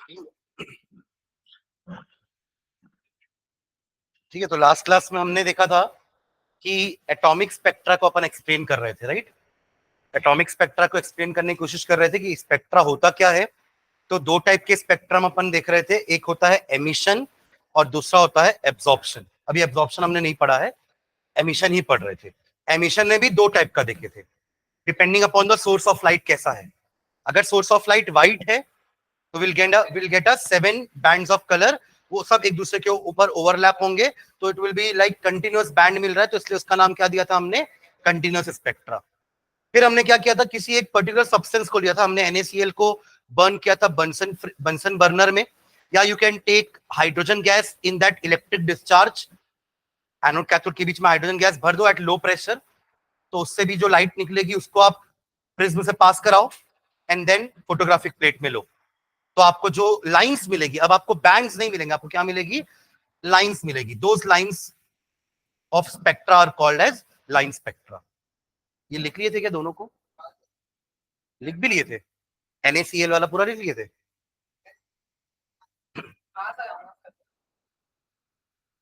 ठीक है, तो लास्ट क्लास में हमने देखा था कि एटॉमिक स्पेक्ट्रा को अपन एक्सप्लेन कर रहे थे, राइट। एटॉमिक स्पेक्ट्रा को एक्सप्लेन करने की कोशिश कर रहे थे कि स्पेक्ट्रा होता क्या है। तो दो टाइप के स्पेक्ट्रम अपन देख रहे थे, एक होता है एमिशन और दूसरा होता है एब्जॉर्प्शन। अभी एब्जॉर्प्शन हमने नहीं पढ़ा है, एमिशन ही पढ़ रहे थे। एमिशन में भी दो टाइप का देखे थे, depending upon the source of light कैसा है। अगर सोर्स ऑफ लाइट व्हाइट है तो will get a 7 bands of colour, वो सब एक दूसरे के ऊपर ओवरलैप होंगे, तो it will be like continuous band मिल रहा है, तो इसलिए उसका नाम क्या दिया था हमने, कंटिन्यूअस स्पेक्ट्रा। फिर हमने क्या किया था, किसी एक पर्टिकुलर सब्सटेंस को लिया था हमने, NaCl को बर्न किया था बंसन बर्नर में, या you can take hydrogen gas in that electric discharge, anode cathode के बीच में हाइड्रोजन गैस भर दो एट लो प्रेशर, तो उससे भी जो लाइट निकलेगी उसको आप प्रिज्म से पास कराओ एंड देन फोटोग्राफिक प्लेट में लो, तो आपको जो लाइंस मिलेगी, अब आपको बैंड्स नहीं मिलेंगे, आपको क्या मिलेगी, लाइंस मिलेगी। Those lines of spectra are called as line spectra. ये लिख लिए थे क्या दोनों को? लिख भी लिए थे, NaCl वाला पूरा लिख लिए थे।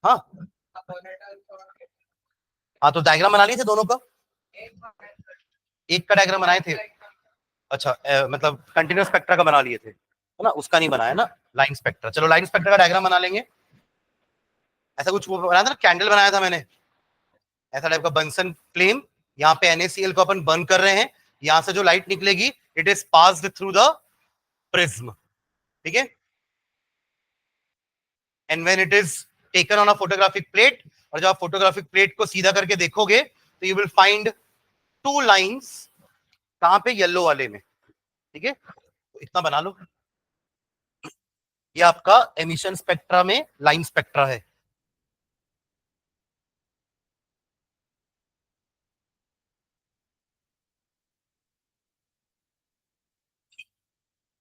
हाँ हाँ, तो डायग्राम बना लिए थे दोनों का, एक का डायग्राम बनाए थे। अच्छा मतलब कंटिन्यूस स्पेक्ट्रा का बना लिए थे, है ना, उसका नहीं बनाया ना, लाइन स्पेक्ट्रा। चलो लाइन स्पेक्ट्रा का डायग्राम बना लेंगे। ऐसा कुछ वो बनाया था ना, कैंडल बनाया था मैंने, ऐसा टाइप का बंसन फ्लेम, यहाँ पे NaCl को अपन बर्न कर रहे हैं, यहां से जो लाइट निकलेगी it is passed through the prism, ठीक है, and when it is taken on a photographic plate, और जब आप फोटोग्राफिक प्लेट को सीधा करके देखोगे तो you will find two lines, कहां पे, येलो वाले में, ठीक है, तो इतना बना लो। ये आपका एमिशन स्पेक्ट्रा में लाइन स्पेक्ट्रा है।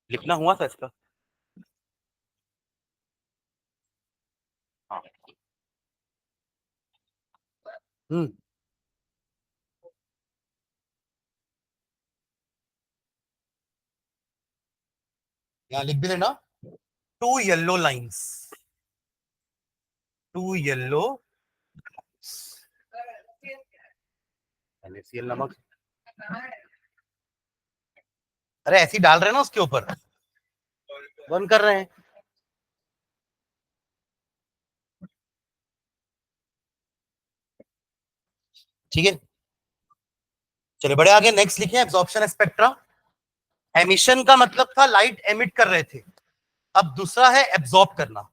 लिखना हुआ था इसका, हाँ। हम्म, यहाँ लिख भी देना, two yellow lines, two yellow, NaCl नमक, अरे ऐसे ही डाल रहे हैं ना उसके ऊपर, बंद कर रहे हैं। ठीक है, चलिए बड़े आगे नेक्स्ट लिखे, एब्जॉर्प्शन स्पेक्ट्रा। एमिशन का मतलब था लाइट एमिट कर रहे थे, अब दूसरा है एब्जॉर्ब करना।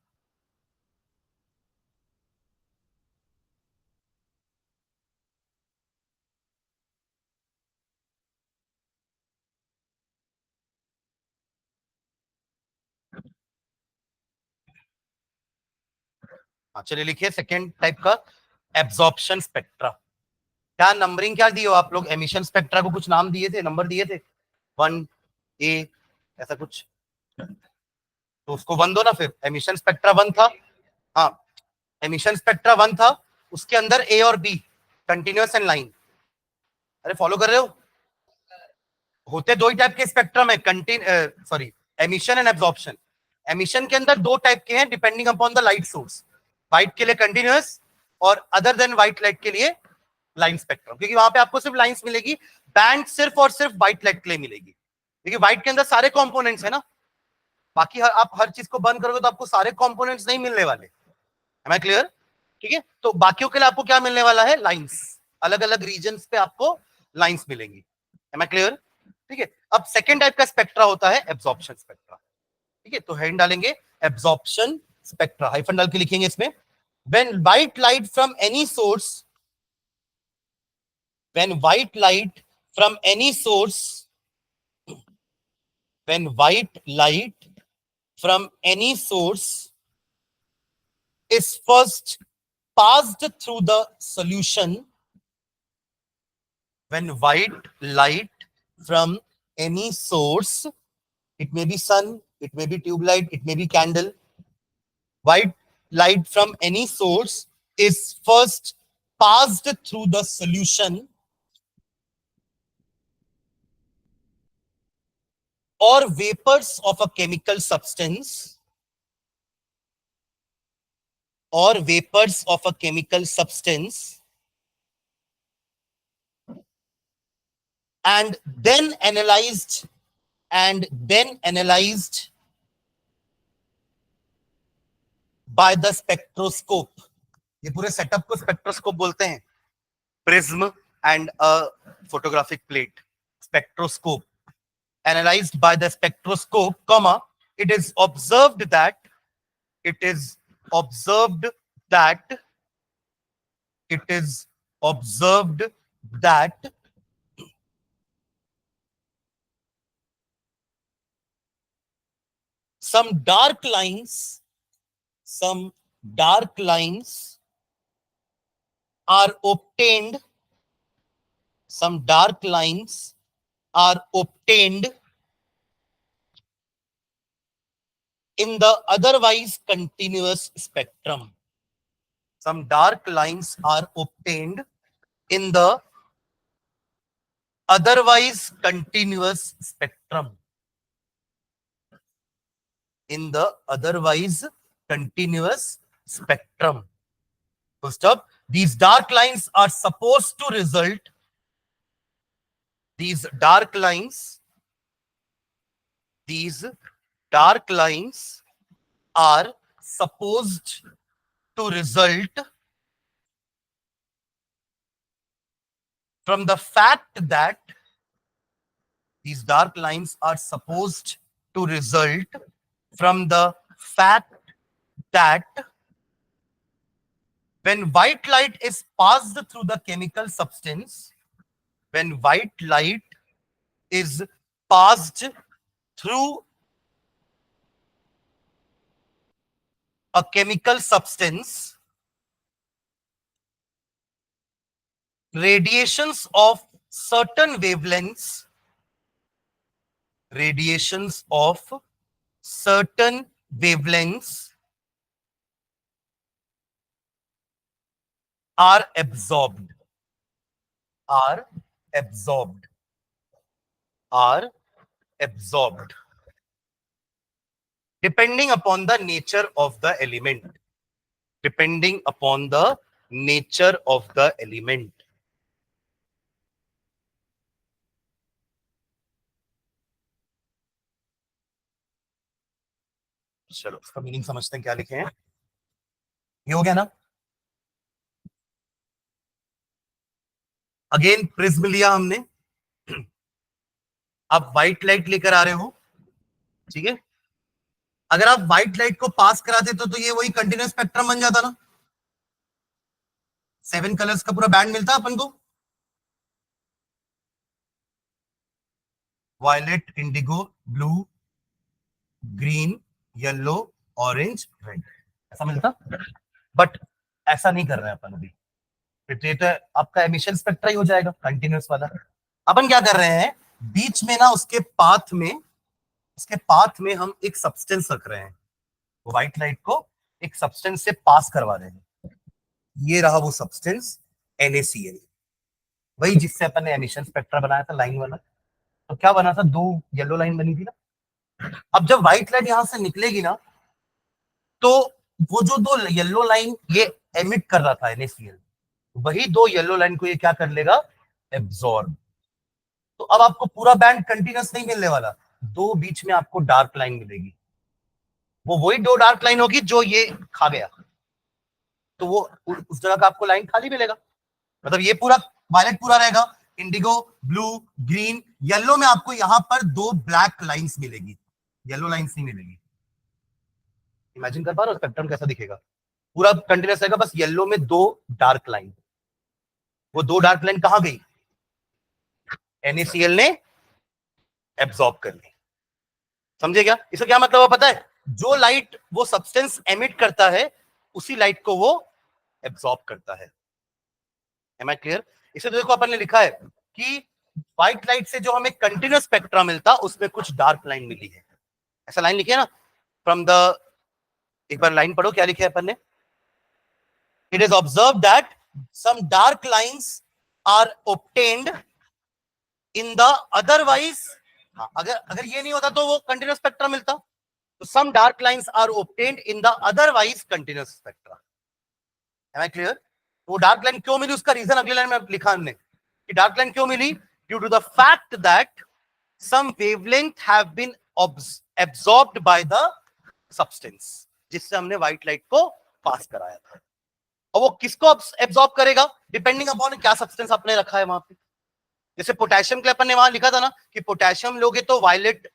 हाँ चलिए लिखिए सेकेंड टाइप का, एब्जॉर्प्शन स्पेक्ट्रा। क्या नंबरिंग क्या दी हो आप लोग, एमिशन स्पेक्ट्रा को कुछ नाम दिए थे, नंबर दिए थे, 1A ऐसा कुछ, तो उसको 1 दो ना, फिर एमिशन स्पेक्ट्रा 1 था। हाँ, एमिशन स्पेक्ट्रा 1 था, उसके अंदर A और B कंटिन्यूअस एंड लाइन, अरे फॉलो कर रहे हो, होते दो ही टाइप के स्पेक्ट्रम है, sorry, emission and absorption. Emission के अंदर दो टाइप के हैं depending upon the light source, white के लिए कंटिन्यूअस और अदर देन व्हाइट लाइट के लिए लाइन स्पेक्ट्रम, क्योंकि वहां पे आपको सिर्फ लाइंस मिलेगी, बैंड सिर्फ और सिर्फ व्हाइट लाइट के लिए मिलेगी, क्योंकि व्हाइट के अंदर सारे कंपोनेंट्स है ना, बाकी आप हर चीज को बंद करोगे तो आपको सारे कंपोनेंट्स नहीं मिलने वाले। Am I clear? ठीक है, तो बाकियों के लिए आपको क्या मिलने वाला है, लाइंस, अलग अलग रीजन पे आपको लाइंस मिलेंगी। Am I clear? ठीक है, अब सेकेंड टाइप का स्पेक्ट्रा होता है एब्जॉर्प्शन स्पेक्ट्रा। ठीक है, तो हेड डालेंगे एब्जॉर्प्शन स्पेक्ट्रा, हाइफन डाल के लिखेंगे इसमें, when white light from any source, when white light from any source, when white light from any source is first passed through the solution, when white light from any source, it may be sun, it may be tube light, it may be candle, white light from any source is first passed through the solution, or vapors of a chemical substance, or vapors of a chemical substance, and then analyzed by the spectroscope. ये पूरे setup को spectroscope बोलते हैं. Prism and a photographic plate. Spectroscope. Analyzed by the spectroscope, comma, it is observed that some dark lines are obtained in the otherwise continuous spectrum. Some dark lines are obtained in the otherwise continuous spectrum. In the otherwise continuous spectrum. Full stop. These dark lines are supposed to result. These dark lines are supposed to result from the fact that when white light is passed through the chemical substance, through a chemical substance, radiations of certain wavelengths are absorbed depending upon the nature of the element. चलो इसका meaning समझते हैं, क्या लिखे हैं. ये हो गया ना. अगेन प्रिज्म लिया हमने. आप व्हाइट लाइट लेकर आ रहे हो, ठीक है. अगर आप व्हाइट लाइट को पास कराते तो ये वही कंटिन्यूस स्पेक्ट्रम बन जाता ना. 7 कलर्स का पूरा बैंड मिलता अपन को. Violet, indigo, blue, green, yellow, orange, red, ऐसा मिलता. बट ऐसा नहीं कर रहे हैं अपन अभी. ये तो आपका एमिशन स्पेक्ट्रा ही हो जाएगा कंटिन्यूस वाला. अपन क्या कर रहे हैं, बीच में ना उसके पाथ में हम एक सब्सटेंस रख रहे हैं. व्हाइट लाइट को एक सब्सटेंस से पास करवा रहे हैं. ये रहा वो सब्सटेंस, NaCl, वही जिससे अपन ने एमिशन स्पेक्ट्रा बनाया था लाइन वाला. तो क्या बना था, 2 येलो लाइन बनी थी ना. अब जब व्हाइट लाइट यहां से निकलेगी ना, तो वो जो 2 येलो लाइन ये एमिट कर रहा था NaCl, वही 2 येलो लाइन को ये क्या कर लेगा, एब्जॉर्ब. तो अब आपको पूरा बैंड कंटिन्यूस नहीं मिलने वाला. 2 बीच में आपको डार्क लाइन मिलेगी. वो वही 2 डार्क लाइन होगी जो ये खा गया. तो वो उस जगह का आपको लाइन खाली मिलेगा. मतलब ये पूरा वायलेट पूरा रहेगा, इंडिगो, ब्लू, ग्रीन, येलो में आपको यहां पर 2 ब्लैक लाइंस मिलेगी, येलो लाइंस नहीं मिलेगी. इमेजिन कर पा रहे हो स्पेक्ट्रम कैसा दिखेगा. पूरा कंटिन्यूस रहेगा, बस येलो में 2 डार्क लाइन. वो 2 डार्क लाइन कहां गई, NaCl ने एब्सॉर्ब कर ली. समझे क्या. इसका क्या मतलब है पता है, जो लाइट वो सब्सटेंस एमिट करता है उसी लाइट को वो एब्सॉर्ब करता है. Am I clear. इसे देखो अपन ने लिखा है कि व्हाइट लाइट से जो हमें कंटिन्यूस स्पेक्ट्रा मिलता उसमें कुछ डार्क लाइन मिली है. ऐसा लाइन लिखी है ना, फ्रॉम द, एक बार लाइन पढ़ो क्या लिखे है अपन ने. It is observe that some dark lines are obtained in the otherwise हाँ, अगर अगर ये नहीं होता तो वो कंटिन्यूस स्पेक्ट्रा मिलता। तो some dark lines are obtained in the otherwise continuous spectra. Am I clear? वो डार्क लाइन क्यों मिली उसका रीजन अगली लाइन में लिखा हमने कि डार्क लाइन क्यों मिली, due to the fact that some wavelength have been absorbed by the substance, जिससे हमने व्हाइट लाइट को पास कराया था। और वो किसको एब्जॉर्ब करेगा, डिपेंडिंग अपॉन क्या सब्सटेंस आपने रखा है वहां पे। जैसे पोटेशियम के अपन ने वहां लिखा था ना कि पोटेशियम लोगे तो वायलेट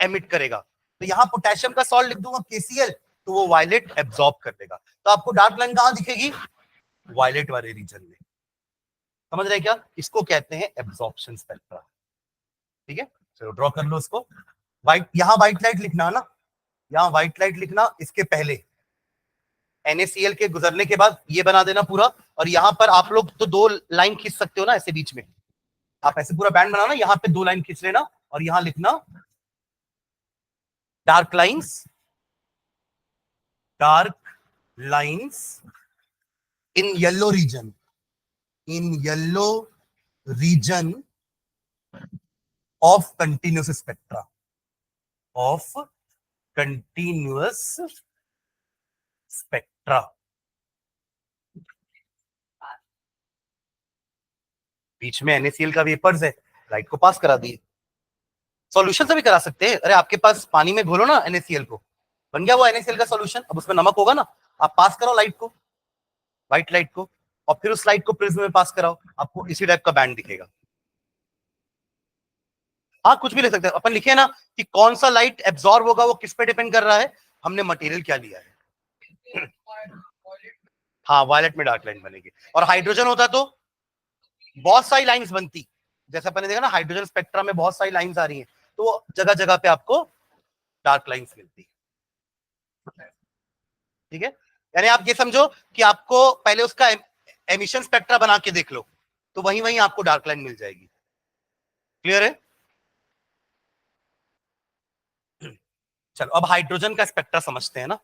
एमिट करेगा, तो यहाँ पोटेशियम का सॉल्ट लिख दूंगा KCl, तो वो वायलेट एब्जॉर्ब कर देगा। तो आपको डार्क लाइन कहां दिखेगी, वायलेट वाले रीजन में। समझ रहे क्या, इसको कहते हैं एब्जॉर्प्शन स्पेक्ट्रा। ठीक है, चलो ड्रॉ कर लो उसको। व्हाइट, यहां व्हाइट लाइट लिखना ना, यहां व्हाइट लाइट लिखना, इसके पहले NaCl के गुजरने के बाद ये बना देना पूरा। और यहां पर आप लोग तो 2 लाइन खींच सकते हो ना ऐसे बीच में, आप ऐसे पूरा बैंड बनाना, यहां पे 2 लाइन खींच लेना और यहां लिखना dark lines, dark lines in yellow region, in yellow region of continuous spectra, of continuous spectra. बीच में NaCl का वेपर्स है, लाइट को पास करा दिए। सॉल्यूशन से भी करा सकते हैं, अरे आपके पास पानी में घोलो ना NaCl को, बन गया वो NaCl का सॉल्यूशन। अब उसमें नमक होगा ना, आप पास करो लाइट को, व्हाइट लाइट को, और फिर उस लाइट को प्रिज्म में पास कराओ, आपको इसी टाइप का बैंड दिखेगा। हाँ, कुछ भी ले सकते हैं अपन, लिखे ना कि कौन सा लाइट एब्जॉर्ब होगा, वो किस पे डिपेंड कर रहा है, हमने मटेरियल क्या लिया है। हाँ, वायलेट में डार्क लाइन बनेगी। और हाइड्रोजन होता तो बहुत सारी लाइंस बनती, जैसे अपन ने देखा ना हाइड्रोजन स्पेक्ट्रा में बहुत सारी लाइंस आ रही हैं, तो जगह जगह पे आपको डार्क लाइंस मिलती। ठीक है, यानी आप ये समझो कि आपको पहले उसका एमिशन स्पेक्ट्रा बना के देख लो, तो वहीं वहीं आपको डार्क लाइन मिल जाएगी। क्लियर है? चलो अब हाइड्रोजन का स्पेक्ट्रा समझते हैं ना।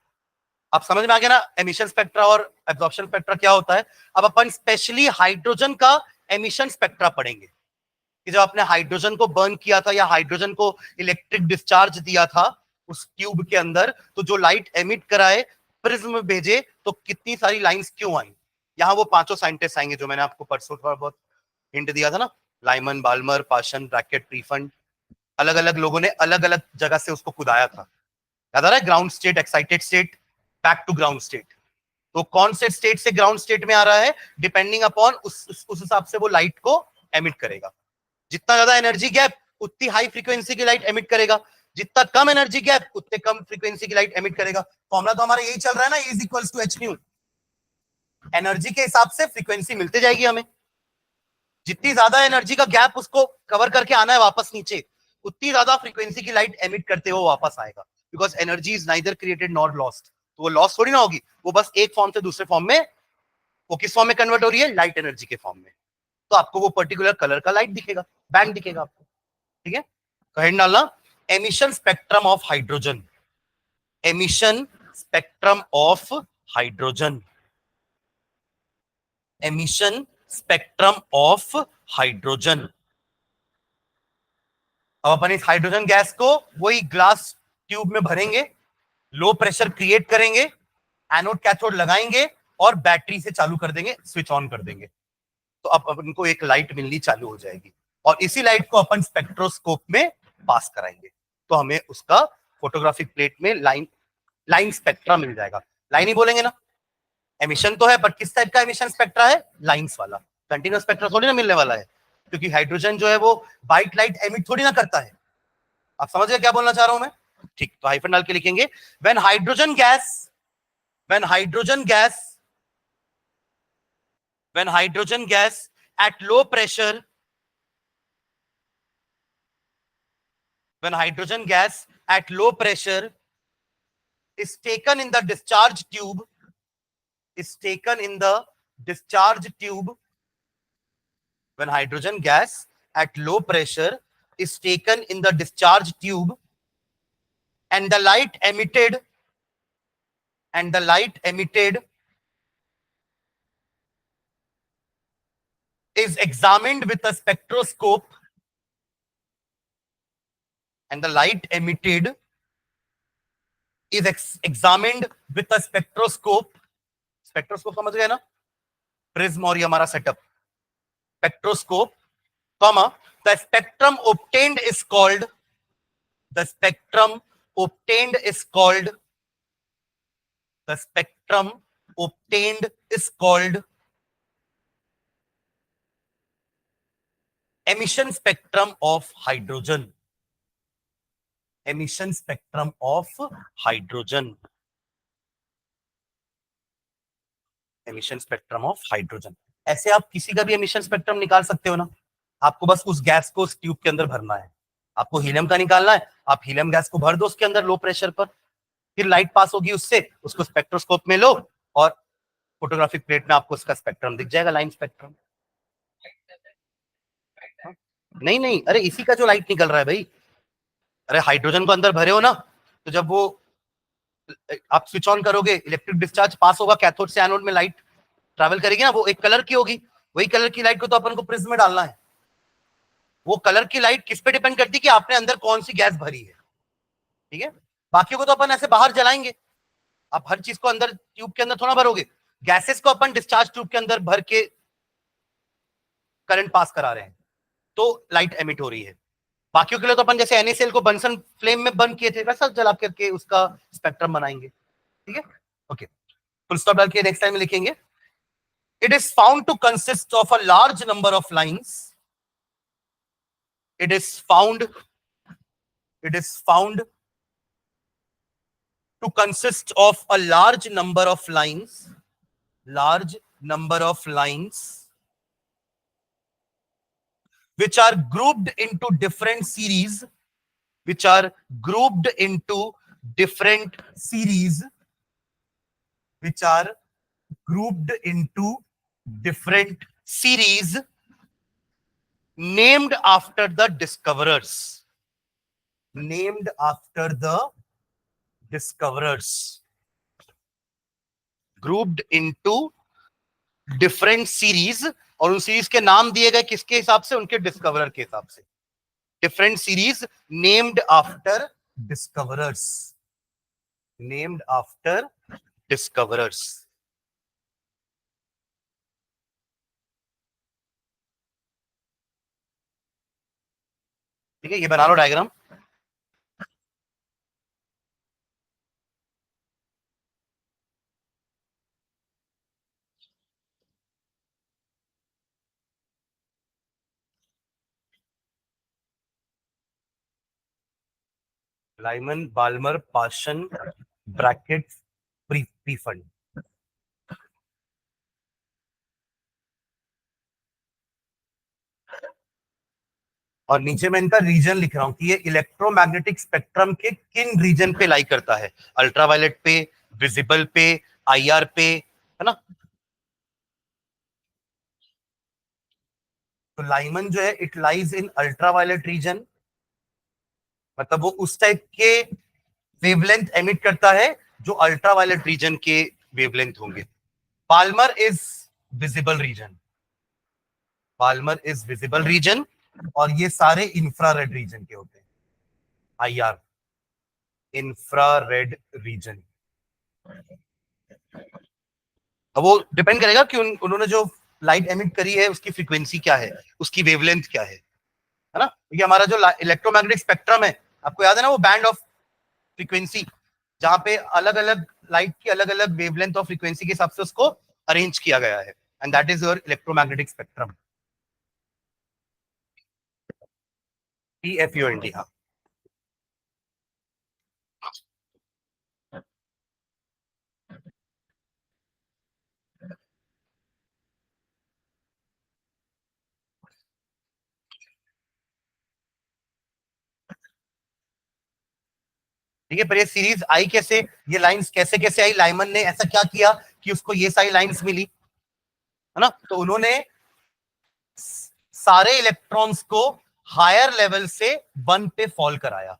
आप समझ में आ गया ना एमिशन स्पेक्ट्रा और एब्जॉर्प्शन स्पेक्ट्रा क्या होता है। अब अपन स्पेशली हाइड्रोजन का एमिशन स्पेक्ट्रा पढ़ेंगे कि जब आपने हाइड्रोजन को बर्न किया था या हाइड्रोजन को इलेक्ट्रिक डिस्चार्ज दिया था उस ट्यूब के अंदर, तो जो लाइट एमिट कराए, प्रिज्म भेजे, तो कितनी सारी लाइंस क्यों आई। यहाँ वो 5 साइंटिस्ट आएंगे जो मैंने आपको परसों थोड़ा बहुत हिंट दिया था ना, लाइमन, बाल्मर, पाशन, ब्रैकेट, ट्रीफंड, अलग अलग लोगों ने अलग अलग जगह से उसको खुदाया था। याद आ रहा है, ground state, excited state, back to ground state. तो कौन से स्टेट से ग्राउंड स्टेट में आ रहा है, डिपेंडिंग अपॉन उस हिसाब से वो लाइट को एमिट करेगा। जितना ज्यादा एनर्जी गैप उतनी हाई फ्रीक्वेंसी की लाइट एमिट करेगा, जितना कम एनर्जी गैप उतने कम फ्रीक्वेंसी की लाइट एमिट करेगा। फॉर्मूला तो हमारा यही चल रहा है ना, E is equals to H nu. Energy के हिसाब से फ्रीक्वेंसी मिलती जाएगी हमें, जितनी ज्यादा एनर्जी का गैप उसको कवर करके आना है वापस नीचे, उतनी ज्यादा फ्रीक्वेंसी की लाइट एमिट करते हुए वापस आएगा। Because energy is neither created not lost, तो वो लॉस थोड़ी ना होगी, वो बस एक फॉर्म से दूसरे फॉर्म में, वो किस फॉर्म में कन्वर्ट हो रही है, लाइट एनर्जी के फॉर्म में। तो आपको वो पर्टिकुलर कलर का लाइट दिखेगा, बैंड दिखेगा आपको। ठीक है, तो हेड डालना emission spectrum of hydrogen, emission spectrum of hydrogen, emission spectrum of hydrogen. अब अपन इस हाइड्रोजन गैस को वही ग्लास ट्यूब में भरेंगे, लो प्रेशर क्रिएट करेंगे, एनोड कैथोड लगाएंगे और बैटरी से चालू कर देंगे, स्विच ऑन कर देंगे, तो अब अपन को एक लाइट मिलनी चालू हो जाएगी। और इसी लाइट को अपन स्पेक्ट्रोस्कोप में पास कराएंगे, तो हमें उसका फोटोग्राफिक प्लेट में लाइन स्पेक्ट्रा मिल जाएगा। लाइन ही बोलेंगे ना, एमिशन तो है बट किस टाइप का एमिशन स्पेक्ट्रा है, लाइंस वाला। कंटिन्यूस स्पेक्ट्रा थोड़ी ना मिलने वाला है, क्योंकि हाइड्रोजन जो है वो व्हाइट लाइट एमिट थोड़ी ना करता है। आप समझ गए क्या बोलना चाह रहा हूं मैं? ठीक, तो हाइफन डाल के लिखेंगे when hydrogen gas, when hydrogen gas, when hydrogen gas at low pressure, when hydrogen gas at low pressure is taken in the discharge tube, is taken in the discharge tube, when hydrogen gas at low pressure is taken in the discharge tube and the light emitted, and the light emitted is examined with a spectroscope, and the light emitted is examined with a spectroscope. Spectroscope समझ गए ना, prism और ये हमारा setup, spectroscope, comma, the spectrum obtained is called, the spectrum obtained is called, the spectrum obtained is called emission spectrum of hydrogen. Emission spectrum of hydrogen. Emission spectrum of hydrogen. ऐसे आप किसी का भी emission spectrum निकाल सकते हो ना, आपको बस उस गैस को उस ट्यूब के अंदर भरना है। आपको हीलियम का निकालना है, आप हीलियम गैस को भर दो उसके अंदर लो प्रेशर पर, फिर लाइट पास होगी उससे, उसको स्पेक्ट्रोस्कोप में लो और फोटोग्राफिक प्लेट में आपको उसका स्पेक्ट्रम दिख जाएगा, लाइन स्पेक्ट्रम। नहीं नहीं, अरे इसी का जो लाइट निकल रहा है भाई, अरे हाइड्रोजन को अंदर भरे हो ना, तो जब वो आप स्विच ऑन करोगे, इलेक्ट्रिक डिस्चार्ज पास होगा कैथोड से एनोड में, लाइट ट्रैवल करेगी ना, वो एक कलर की होगी, वही कलर की लाइट को तो अपन को प्रिज्म में डालना है। वो कलर की लाइट किस पे डिपेंड करती है कि आपने अंदर कौन सी गैस भरी है, ठीक है। बाकी को तो अपन ऐसे बाहर जलाएंगे, आप हर चीज को अंदर ट्यूब के अंदर थोड़ा भरोगे, गैसेस को अपन डिस्चार्ज ट्यूब के अंदर भर के करंट पास करा रहे हैं, तो लाइट एमिट हो रही है। बाकियों के लिए तो अपन जैसे NaCl को बंसन फ्लेम में बंद किए थे, वैसा जला करके उसका स्पेक्ट्रम बनाएंगे, ठीक है। ओके, फुल स्टॉप डाल के नेक्स्ट टाइम लिखेंगे, it is found to consist of a large number of lines, it is found it is found to consist of a large number of lines which are grouped into different series, which are grouped into different series, which are grouped into different series named after the discoverers, named after the discoverers, grouped into different series, और उन series के नाम दिए गए किसके हिसाब से, उनके डिस्कवरर के हिसाब से, different series named after discoverers, named after discoverers. ठीक है, ये बना लो diagram. Lyman, Balmer, Paschen, Brackett, Pfund. और नीचे मैं इनका रीजन लिख रहा हूं कि ये इलेक्ट्रोमैग्नेटिक स्पेक्ट्रम के किन रीजन पे लाई करता है, अल्ट्रावायलेट पे, विजिबल पे, IR पे, है ना। तो लाइमन जो है it lies in ultraviolet region, मतलब वो उस टाइप के वेवलेंथ एमिट करता है जो अल्ट्रावायलेट रीजन के वेवलेंथ होंगे। Palmer is visible region, Palmer is visible region, और ये सारे इंफ्रारेड रीजन के होते हैं, IR, इंफ्रारेड रीजन। अब वो डिपेंड करेगा कि उन्होंने जो लाइट एमिट करी है उसकी फ्रीक्वेंसी क्या है, उसकी वेवलेंथ क्या है ना। क्योंकि हमारा जो इलेक्ट्रोमैग्नेटिक स्पेक्ट्रम है, आपको याद है ना, वो बैंड ऑफ फ्रीक्वेंसी, जहां पे अलग अलग लाइट की अलग अलग वेवलेंथ और फ्रीक्वेंसी के हिसाब से उसको अरेंज किया गया है, and that is your electromagnetic spectrum, PFUND। हाँ, ठीक है। पर ये सीरीज आई कैसे, ये लाइंस कैसे कैसे आई, लाइमन ने ऐसा क्या किया कि उसको ये सारी लाइंस मिली, है ना। तो उन्होंने सारे इलेक्ट्रॉन्स को हायर लेवल से 1 पे फॉल कराया,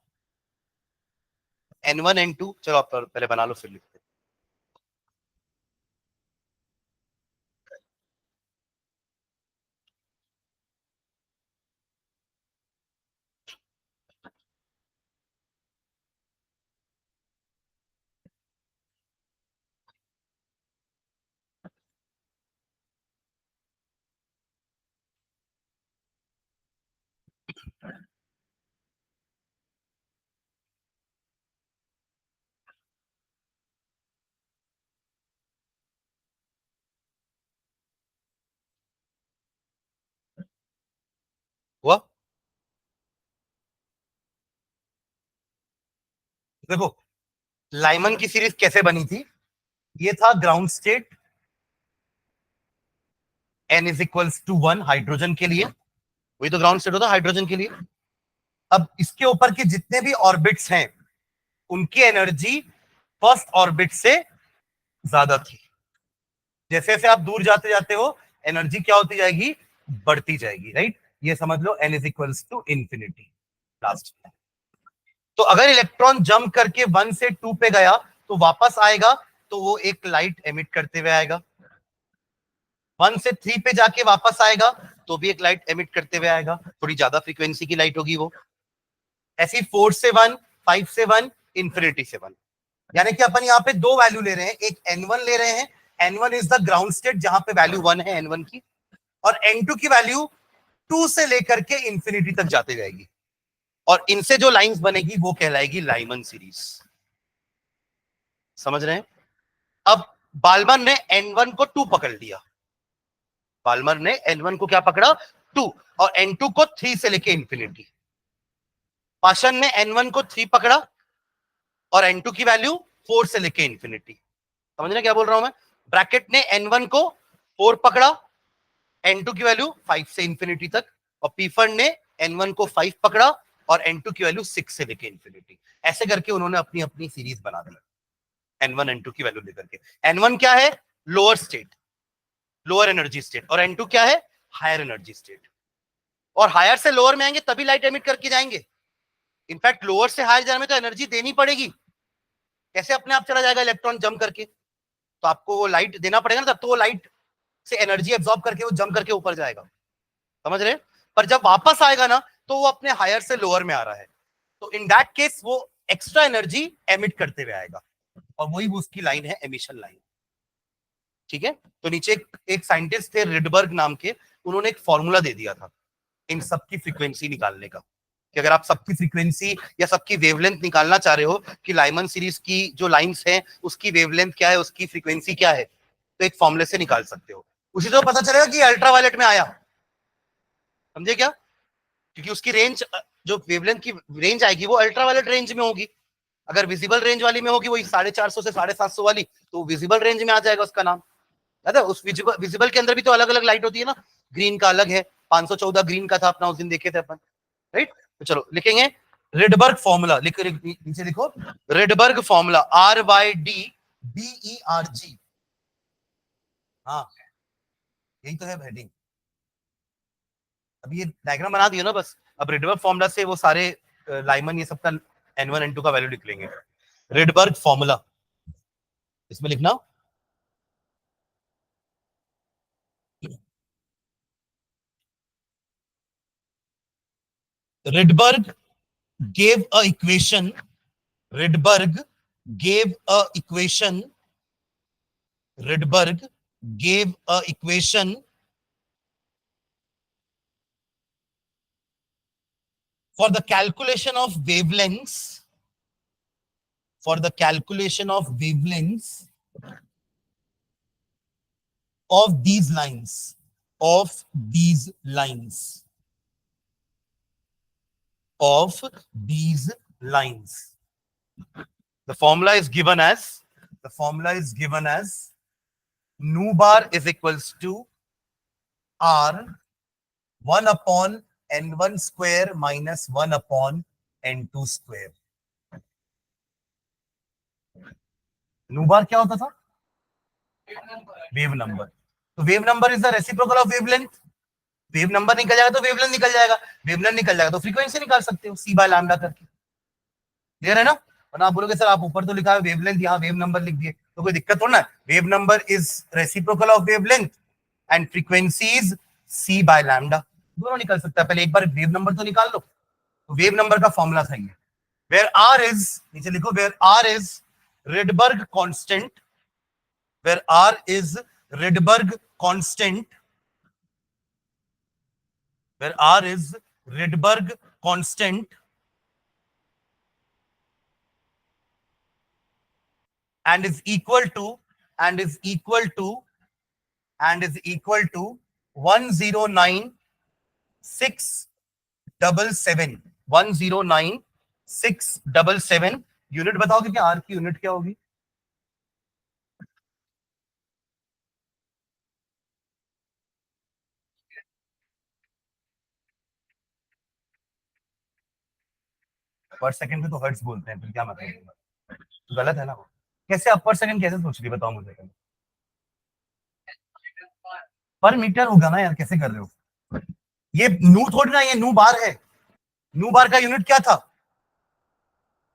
N1 N2। चलो आप पहले बना लो फिर लिखते। हुआ? देखो लाइमन की सीरीज कैसे बनी थी, ये था ground state n is equals to 1 hydrogen के लिए, वही तो ग्राउंड स्टेट होता हाइड्रोजन के लिए। अब इसके ऊपर के जितने भी ऑर्बिट्स हैं उनकी एनर्जी फर्स्ट ऑर्बिट से ज्यादा थी। जैसे जैसे आप दूर जाते जाते हो एनर्जी क्या होती जाएगी, बढ़ती जाएगी, राइट। ये समझ लो n is equals to infinity last. तो अगर इलेक्ट्रॉन जंप करके 1 से 2 पे गया तो वापस आएगा तो वो एक लाइट एमिट करते हुए आएगा। 1 से 3 पे जाके वापस आएगा तो भी एक लाइट एमिट करते हुए आएगा, थोड़ी ज्यादा फ्रीक्वेंसी की लाइट होगी वो। ऐसी 4 से 1, 5 से 1, इंफिनिटी से 1। यानी कि अपन यहाँ पे दो वैल्यू ले रहे हैं, एक n1 ले रहे हैं, n1 is the ground state जहां पे वैल्यू 1 है n1 की, और n2 की वैल्यू 2 से लेकर के इंफिनिटी तक जाते जाएगी, और इनसे जो लाइंस बनेगी वो कहलाएगी लाइमन सीरीज। समझ रहे हैं? अब बाल्मर ने n1 को 2 पकड़ लिया, बाल्मर ने n1 को क्या पकड़ा, 2, और n2 को 3 से लेके इंफिनिटी। पाशन ने n1 को 3 पकड़ा और n2 की वैल्यू 4 से लेके इंफिनिटी। समझ रहे क्या बोल रहा हूं मैं? ब्रैकेट ने n1 को 4 पकड़ा, n2 की वैल्यू 5 से इंफिनिटी तक, और पीफर ने n1 को 5 पकड़ा और n2 की वैल्यू 6 से लेके इंफिनिटी। ऐसे करके उन्होंने अपनी अपनी सीरीज बना दी n1 n2 की वैल्यू लेकर के। n1 क्या है, lower state, lower energy state, और n2 क्या है, हायर एनर्जी स्टेट। और हायर से लोअर में आएंगे तभी लाइट एमिट करके जाएंगे। इनफैक्ट लोअर से हायर जाने में तो एनर्जी देनी पड़ेगी, कैसे अपने आप चला जाएगा इलेक्ट्रॉन जंप करके, तो आपको वो लाइट देना पड़ेगा ना, तब तो वो लाइट से एनर्जी एब्जॉर्ब करके वो जंप करके ऊपर जाएगा। समझ रहे? पर जब वापस आएगा ना तो वो अपने हायर से लोअर में आ रहा है, तो इन दैट केस वो एक्स्ट्रा एनर्जी एमिट करते हुए आएगा, और वही उसकी लाइन है, एमिशन लाइन। ठीक है? तो नीचे एक साइंटिस्ट थे रिडबर्ग नाम के, उन्होंने एक फॉर्मूला दे दिया था इन सबकी फ्रीक्वेंसी निकालने का, कि अगर आप सबकी फ्रीक्वेंसी या सबकी वेवलेंथ निकालना चाह रहे हो कि लाइमन सीरीज की जो लाइंस हैं उसकी वेवलेंथ क्या है, उसकी फ्रीक्वेंसी क्या है, तो एक फॉर्मूले से निकाल सकते हो। उसी तो पता चलेगा कि अल्ट्रावायलेट में आया। समझे क्या? क्योंकि उसकी रेंज, जो वेवलेंथ की रेंज आएगी वो अल्ट्रावायलेट रेंज में होगी। अगर विजिबल रेंज वाली में होगी वही 450 से 750 वाली, तो विजिबल रेंज में आ जाएगा उसका नाम। है उस विजिबल के अंदर भी तो अलग अलग लाइट होती है ना, ग्रीन का अलग है, 514 ग्रीन का था अपना उस दिन देखे थे अपन, राइट। तो चलो लिखेंगे रिडबर्ग फॉर्मूला, लिखो नीचे लिखो रिडबर्ग फॉर्मूला, RYDBERG। हाँ यही तो है हेडिंग। अभी ये डायग्राम बना दिया ना बस, अब रिडबर्ग फॉर्मूला से वो सारे लाइमन ये सबका n1 n2 का वैल्यू लिख लेंगे। रिडबर्ग फॉर्मूला इसमें लिखना, Rydberg gave a equation, Rydberg gave a equation, Rydberg gave a equation for the calculation of wavelengths, for the calculation of wavelengths of these lines, of these lines, of these lines. The formula is given as, the formula is given as nu bar is equals to R 1 upon n1 square minus 1 upon n2 square. नू बार क्या होता था, wave number. तो wave number is the reciprocal of wavelength. Wave number निकल जाएगा तो wavelength निकल जाएगा, वेवलेंथ निकल जाएगा तो फ्रीक्वेंसी निकाल सकते हो सी बाय लैम्डा करके। क्लियर है ना? और आप बोलोगे सर आप ऊपर तो लिखा है वेवलेंथ, यहाँ वेव नंबर लिख दिए, तो कोई दिक्कत थोड़ा ना। Wave number is reciprocal of wavelength and frequency is C by lambda, दोनों निकल सकता है। पहले एक बार वेव नंबर तो निकाल लो। तो वेव नंबर का फॉर्मूला था ये, where R is, नीचे लिखो where R is Rydberg constant, where R is Rydberg constant, where R is Rydberg constant and is equal to 109,677 109,677 unit बताओगे कि आर की यूनिट क्या होगी? पर सेकंड में तो हर्ट्ज बोलते हैं, फिर क्या मतलब? तो गलत है ना वो। कैसे आप पर सेकंड कैसे सोच रही बताओ मुझे? पर मीटर होगा ना यार, कैसे कर रहे हो? ये नू थोड़ी ना, ये नू बार है। नू बार का यूनिट क्या था?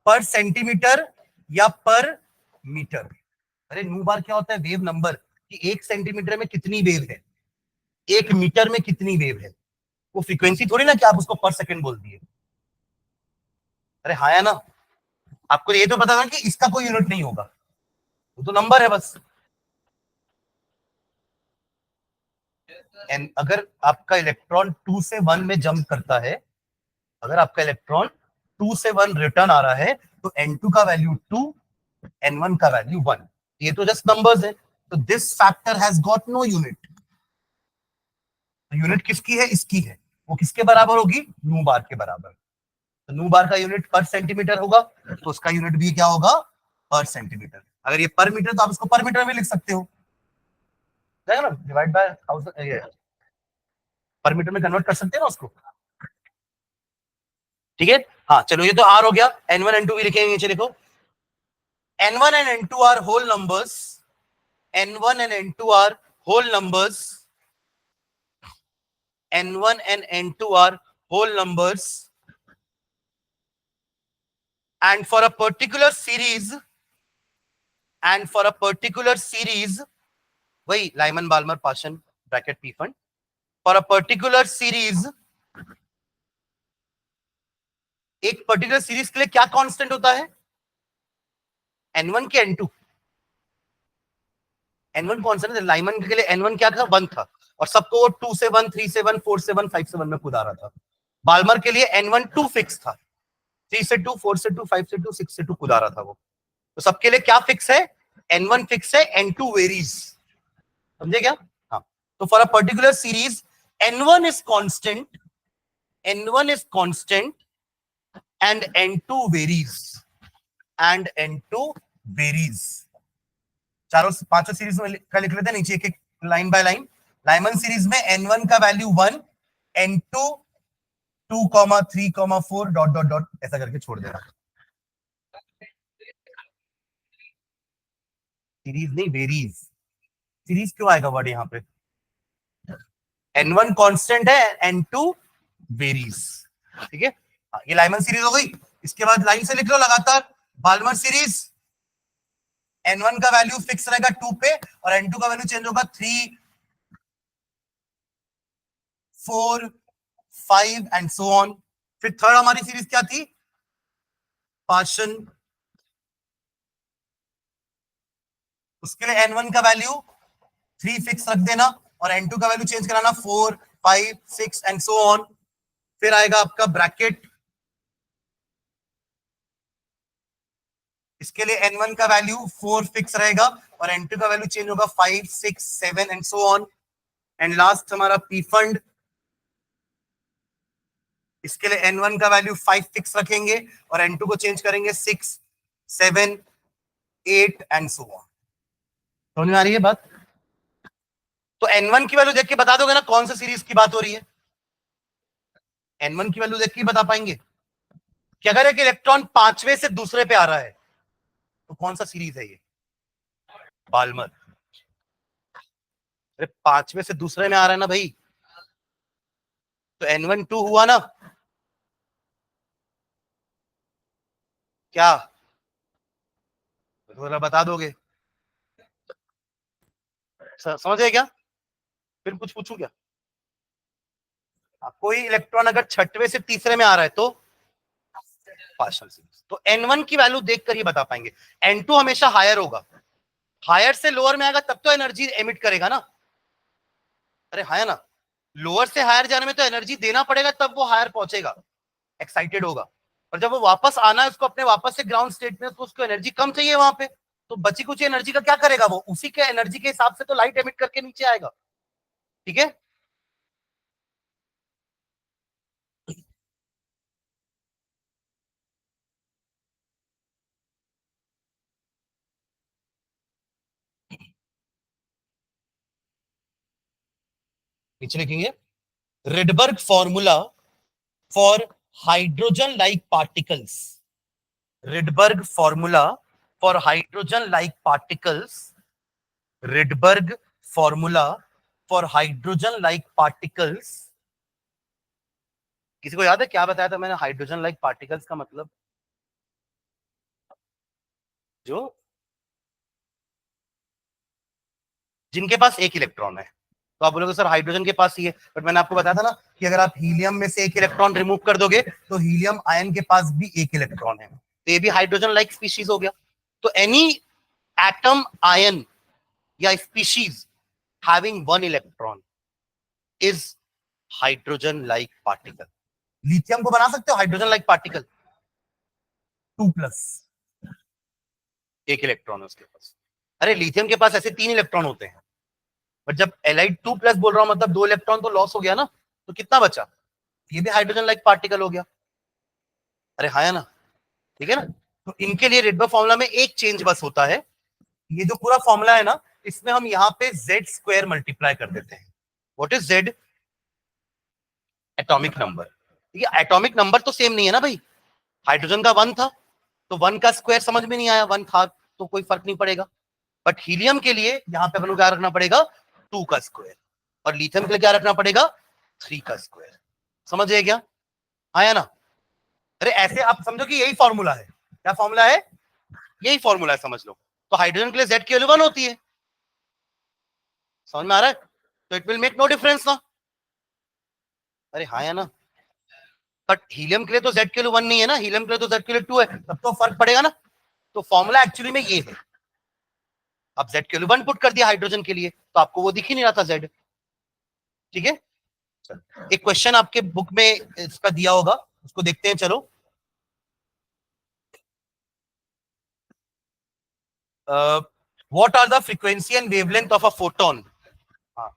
पर सेंटीमीटर या पर मीटर। अरे नू बार क्या होता है? वेव नंबर, कि एक सेंटीमीटर में कितनी वेव है, एक मीटर में कितनी वेव है। वो फ्रीक्वेंसी थोड़ी ना कि आप उसको पर सेकंड बोल दिए। अरे हाँ या ना? आपको ये तो पता था कि इसका कोई यूनिट नहीं होगा, वो तो नंबर है बस। एंड अगर आपका इलेक्ट्रॉन 2 से 1 में जंप करता है, अगर आपका इलेक्ट्रॉन 2 से 1 रिटर्न आ रहा है, तो N2 का वैल्यू 2, N1 का वैल्यू 1। ये तो जस्ट नंबर्स है। तो this factor has got no unit. Unit किसकी है? इसकी है। वो किसके बराबर होगी? नू बार के बराबर। तो नू बार का यूनिट पर सेंटीमीटर होगा, तो उसका यूनिट भी क्या होगा? पर सेंटीमीटर। अगर ये पर मीटर, तो आप इसको पर मीटर में लिख सकते हो, ना? डिवाइड बाय 1000, पर मीटर में कन्वर्ट कर सकते हैं ना उसको। ठीक है। हाँ चलो, ये तो आर हो गया। N1 N2 भी लिखेंगे, नीचे लिखो। N1 and N2 are whole numbers. N1 and N2 are whole numbers. N1 and N2 are whole numbers. And for a particular series, वही Lyman Balmer Paschen Brackett Pfund, for a particular series, एक particular series के लिए क्या constant होता है? N1 के N2। N1 constant है, Lyman के लिए N1 क्या था? 1 था, और सबको वो 2 से 1, 3 से 1, 4 से 1, 5 से 1 में कूदा रहा था। बाल्मर के लिए N1 2 फिक्स था, 3 से 2, 4 से 2, 5 से 2, 6 से 2 कूदा रहा था वो। तो सबके लिए क्या फिक्स है? N1 फिक्स है, N2 वेरीज। समझे क्या? हाँ। तो for a particular series N1 is constant, N1 is constant and N2 varies, चारों पांचों सीरीज में का लिख लेते हैं नीचे, एक एक line by line. Lyman series में N1 का value 1, N2 2,3,4 dot dot dot ऐसा करके छोड़ देना। सीरीज नहीं, वेरीज। सीरीज क्यों आएगा वर्ड यहाँ पे? N1 कांस्टेंट है, N2 वेरीज। ठीक है। ये लाइमन सीरीज हो गई। इसके बाद लाइन से लिख लो लगातार, बाल्मर सीरीज N1 का वैल्यू फिक्स रहेगा 2 पे, और N2 का वैल्यू चेंज होगा 3, 4, 5 एंड सो ऑन। फिर थर्ड हमारी सीरीज क्या थी? पार्शन। उसके लिए N1 का वैल्यू 3 फिक्स रख देना, और N2 का वैल्यू चेंज कराना 4, 5, 6 एंड सो ऑन। फिर आएगा आपका ब्रैकेट। इसके लिए N1 का वैल्यू 4 फिक्स रहेगा, और N2 का वैल्यू चेंज होगा 5, 6, 7 and so on. And last हमारा पी फंड। इसके लिए N1 का वैल्यू 5 फिक्स रखेंगे, और N2 को चेंज करेंगे 6, 7, 8 एंड सो ऑन। समझ में आ रही है बात? तो N1 की वैल्यू देख के बता दोगे ना कौन सी सीरीज की बात हो रही है? N1 की वैल्यू देख के बता पाएंगे कि अगर एक इलेक्ट्रॉन पांचवें से दूसरे पे आ रहा है, तो कौन सा सीरीज है ये? बाल्मर। अरे पांचवें से दूसरे में आ रहा है ना भाई, तो N1 2 हुआ ना? क्या तो बता दोगे? समझ गए क्या? फिर कुछ पूछू क्या? कोई इलेक्ट्रॉन अगर छठवें से तीसरे में आ रहा है, तो पार्शियल सीरीज। तो N1 की वैल्यू देखकर ही बता पाएंगे। N2 हमेशा हायर होगा, हायर से लोअर में आएगा तब तो एनर्जी एमिट करेगा ना। अरे हाँ ना? लोअर से हायर जाने में तो एनर्जी देना पड़ेगा, तब वो हायर पहुंचेगा, एक्साइटेड होगा। और जब वो वापस आना है उसको अपने वापस से ग्राउंड स्टेट में, तो उसको एनर्जी कम चाहिए वहां पे, तो बची कुछ एनर्जी का क्या करेगा वो, उसी के एनर्जी के हिसाब से तो लाइट एमिट करके नीचे आएगा। ठीक है, नीचे लिखेंगे Rydberg formula for hydrogen like particles, Rydberg formula for hydrogen like particles, Rydberg formula for hydrogen like particles. किसी को याद है क्या बताया था मैंने हाइड्रोजन लाइक पार्टिकल्स का मतलब? जो जिनके पास एक इलेक्ट्रॉन है। तो आप बोलोगे सर हाइड्रोजन के पास ही है, बट मैंने आपको बताया था ना कि अगर आप हीलियम में से एक इलेक्ट्रॉन रिमूव कर दोगे तो हीलियम आयन के पास भी एक इलेक्ट्रॉन है, तो ये भी हाइड्रोजन लाइक स्पीशीज हो गया। तो एनी एटम आयन या species having one electron is hydrogen like particle. Lithium को बना सकते हो हाइड्रोजन लाइक पार्टिकल, 2+, एक इलेक्ट्रॉन है उसके पास। अरे लिथियम के पास ऐसे 3 इलेक्ट्रॉन होते हैं, बट जब एलाइड 2+ बोल रहा हूं मतलब 2 इलेक्ट्रॉन तो लॉस हो गया ना, तो कितना बचा? ये भी हाइड्रोजन लाइक पार्टिकल हो गया। अरे हाँ, है ना? ठीक है ना? तो इनके लिए रेडबर्ग फॉर्मूला में एक चेंज बस होता है, ये जो पूरा फॉर्मूला है ना, इसमें हम यहाँ पे Z² मल्टीप्लाई कर देते हैं। What is Z? Atomic number. ठीक है, एटॉमिक नंबर तो सेम नहीं है ना भाई, हाइड्रोजन का 1 था तो 1 का स्क्वायर समझ में नहीं आया, 1 था तो कोई फर्क नहीं पड़ेगा। बट हीलियम के लिए यहाँ पे अपन को क्या रखना पड़ेगा, 2 का स्क्वायर, और लिथियम के लिए क्या रखना पड़ेगा, 3 का स्क्वायर। समझ गए क्या? आया ना? अरे ऐसे आप समझो कि यही फॉर्मूला है। क्या फॉर्मूला है? यही फॉर्मूला है, समझ लो। तो हाइड्रोजन के लिए Z की वैल्यू 1 होती है, समझ में आ रहा है? तो it will make no difference ना। अरे हाँ, है ना? बट हीलियम के लिए तो Z की वैल्यू 1 नहीं है ना, हीलियम के लिए तो Z के लिए 2 है, तब तो फर्क पड़ेगा ना। तो फॉर्मूला एक्चुअली में ये है, अब Z की वैल्यू 1 पुट कर दिया हाइड्रोजन के लिए, तो आपको वो दिख ही नहीं रहा था Z। ठीक है, एक क्वेश्चन आपके बुक में इसका दिया होगा, उसको देखते हैं चलो। What are the frequency and wavelength of a photon? हाँ,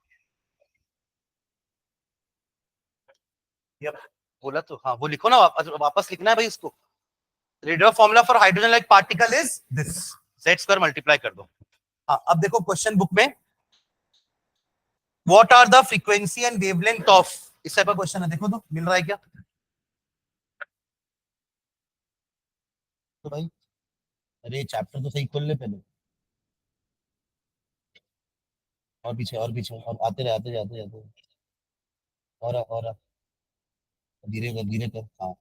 ये बोला तो, हाँ वो लिखो ना, वापस लिखना है भाई उसको। Radio formula for hydrogen like particle is this, Z² multiply कर दो। हाँ, अब देखो क्वेश्चन बुक में, what are the frequency and wavelength of, इस टाइप का क्वेश्चन है, देखो तो मिल रहा है क्या? तो भाई, अरे चैप्टर तो सही खोल ले पहले, और पीछे और पीछे, और आते रहे आते जाते जाते, और धीरे कर, हाँ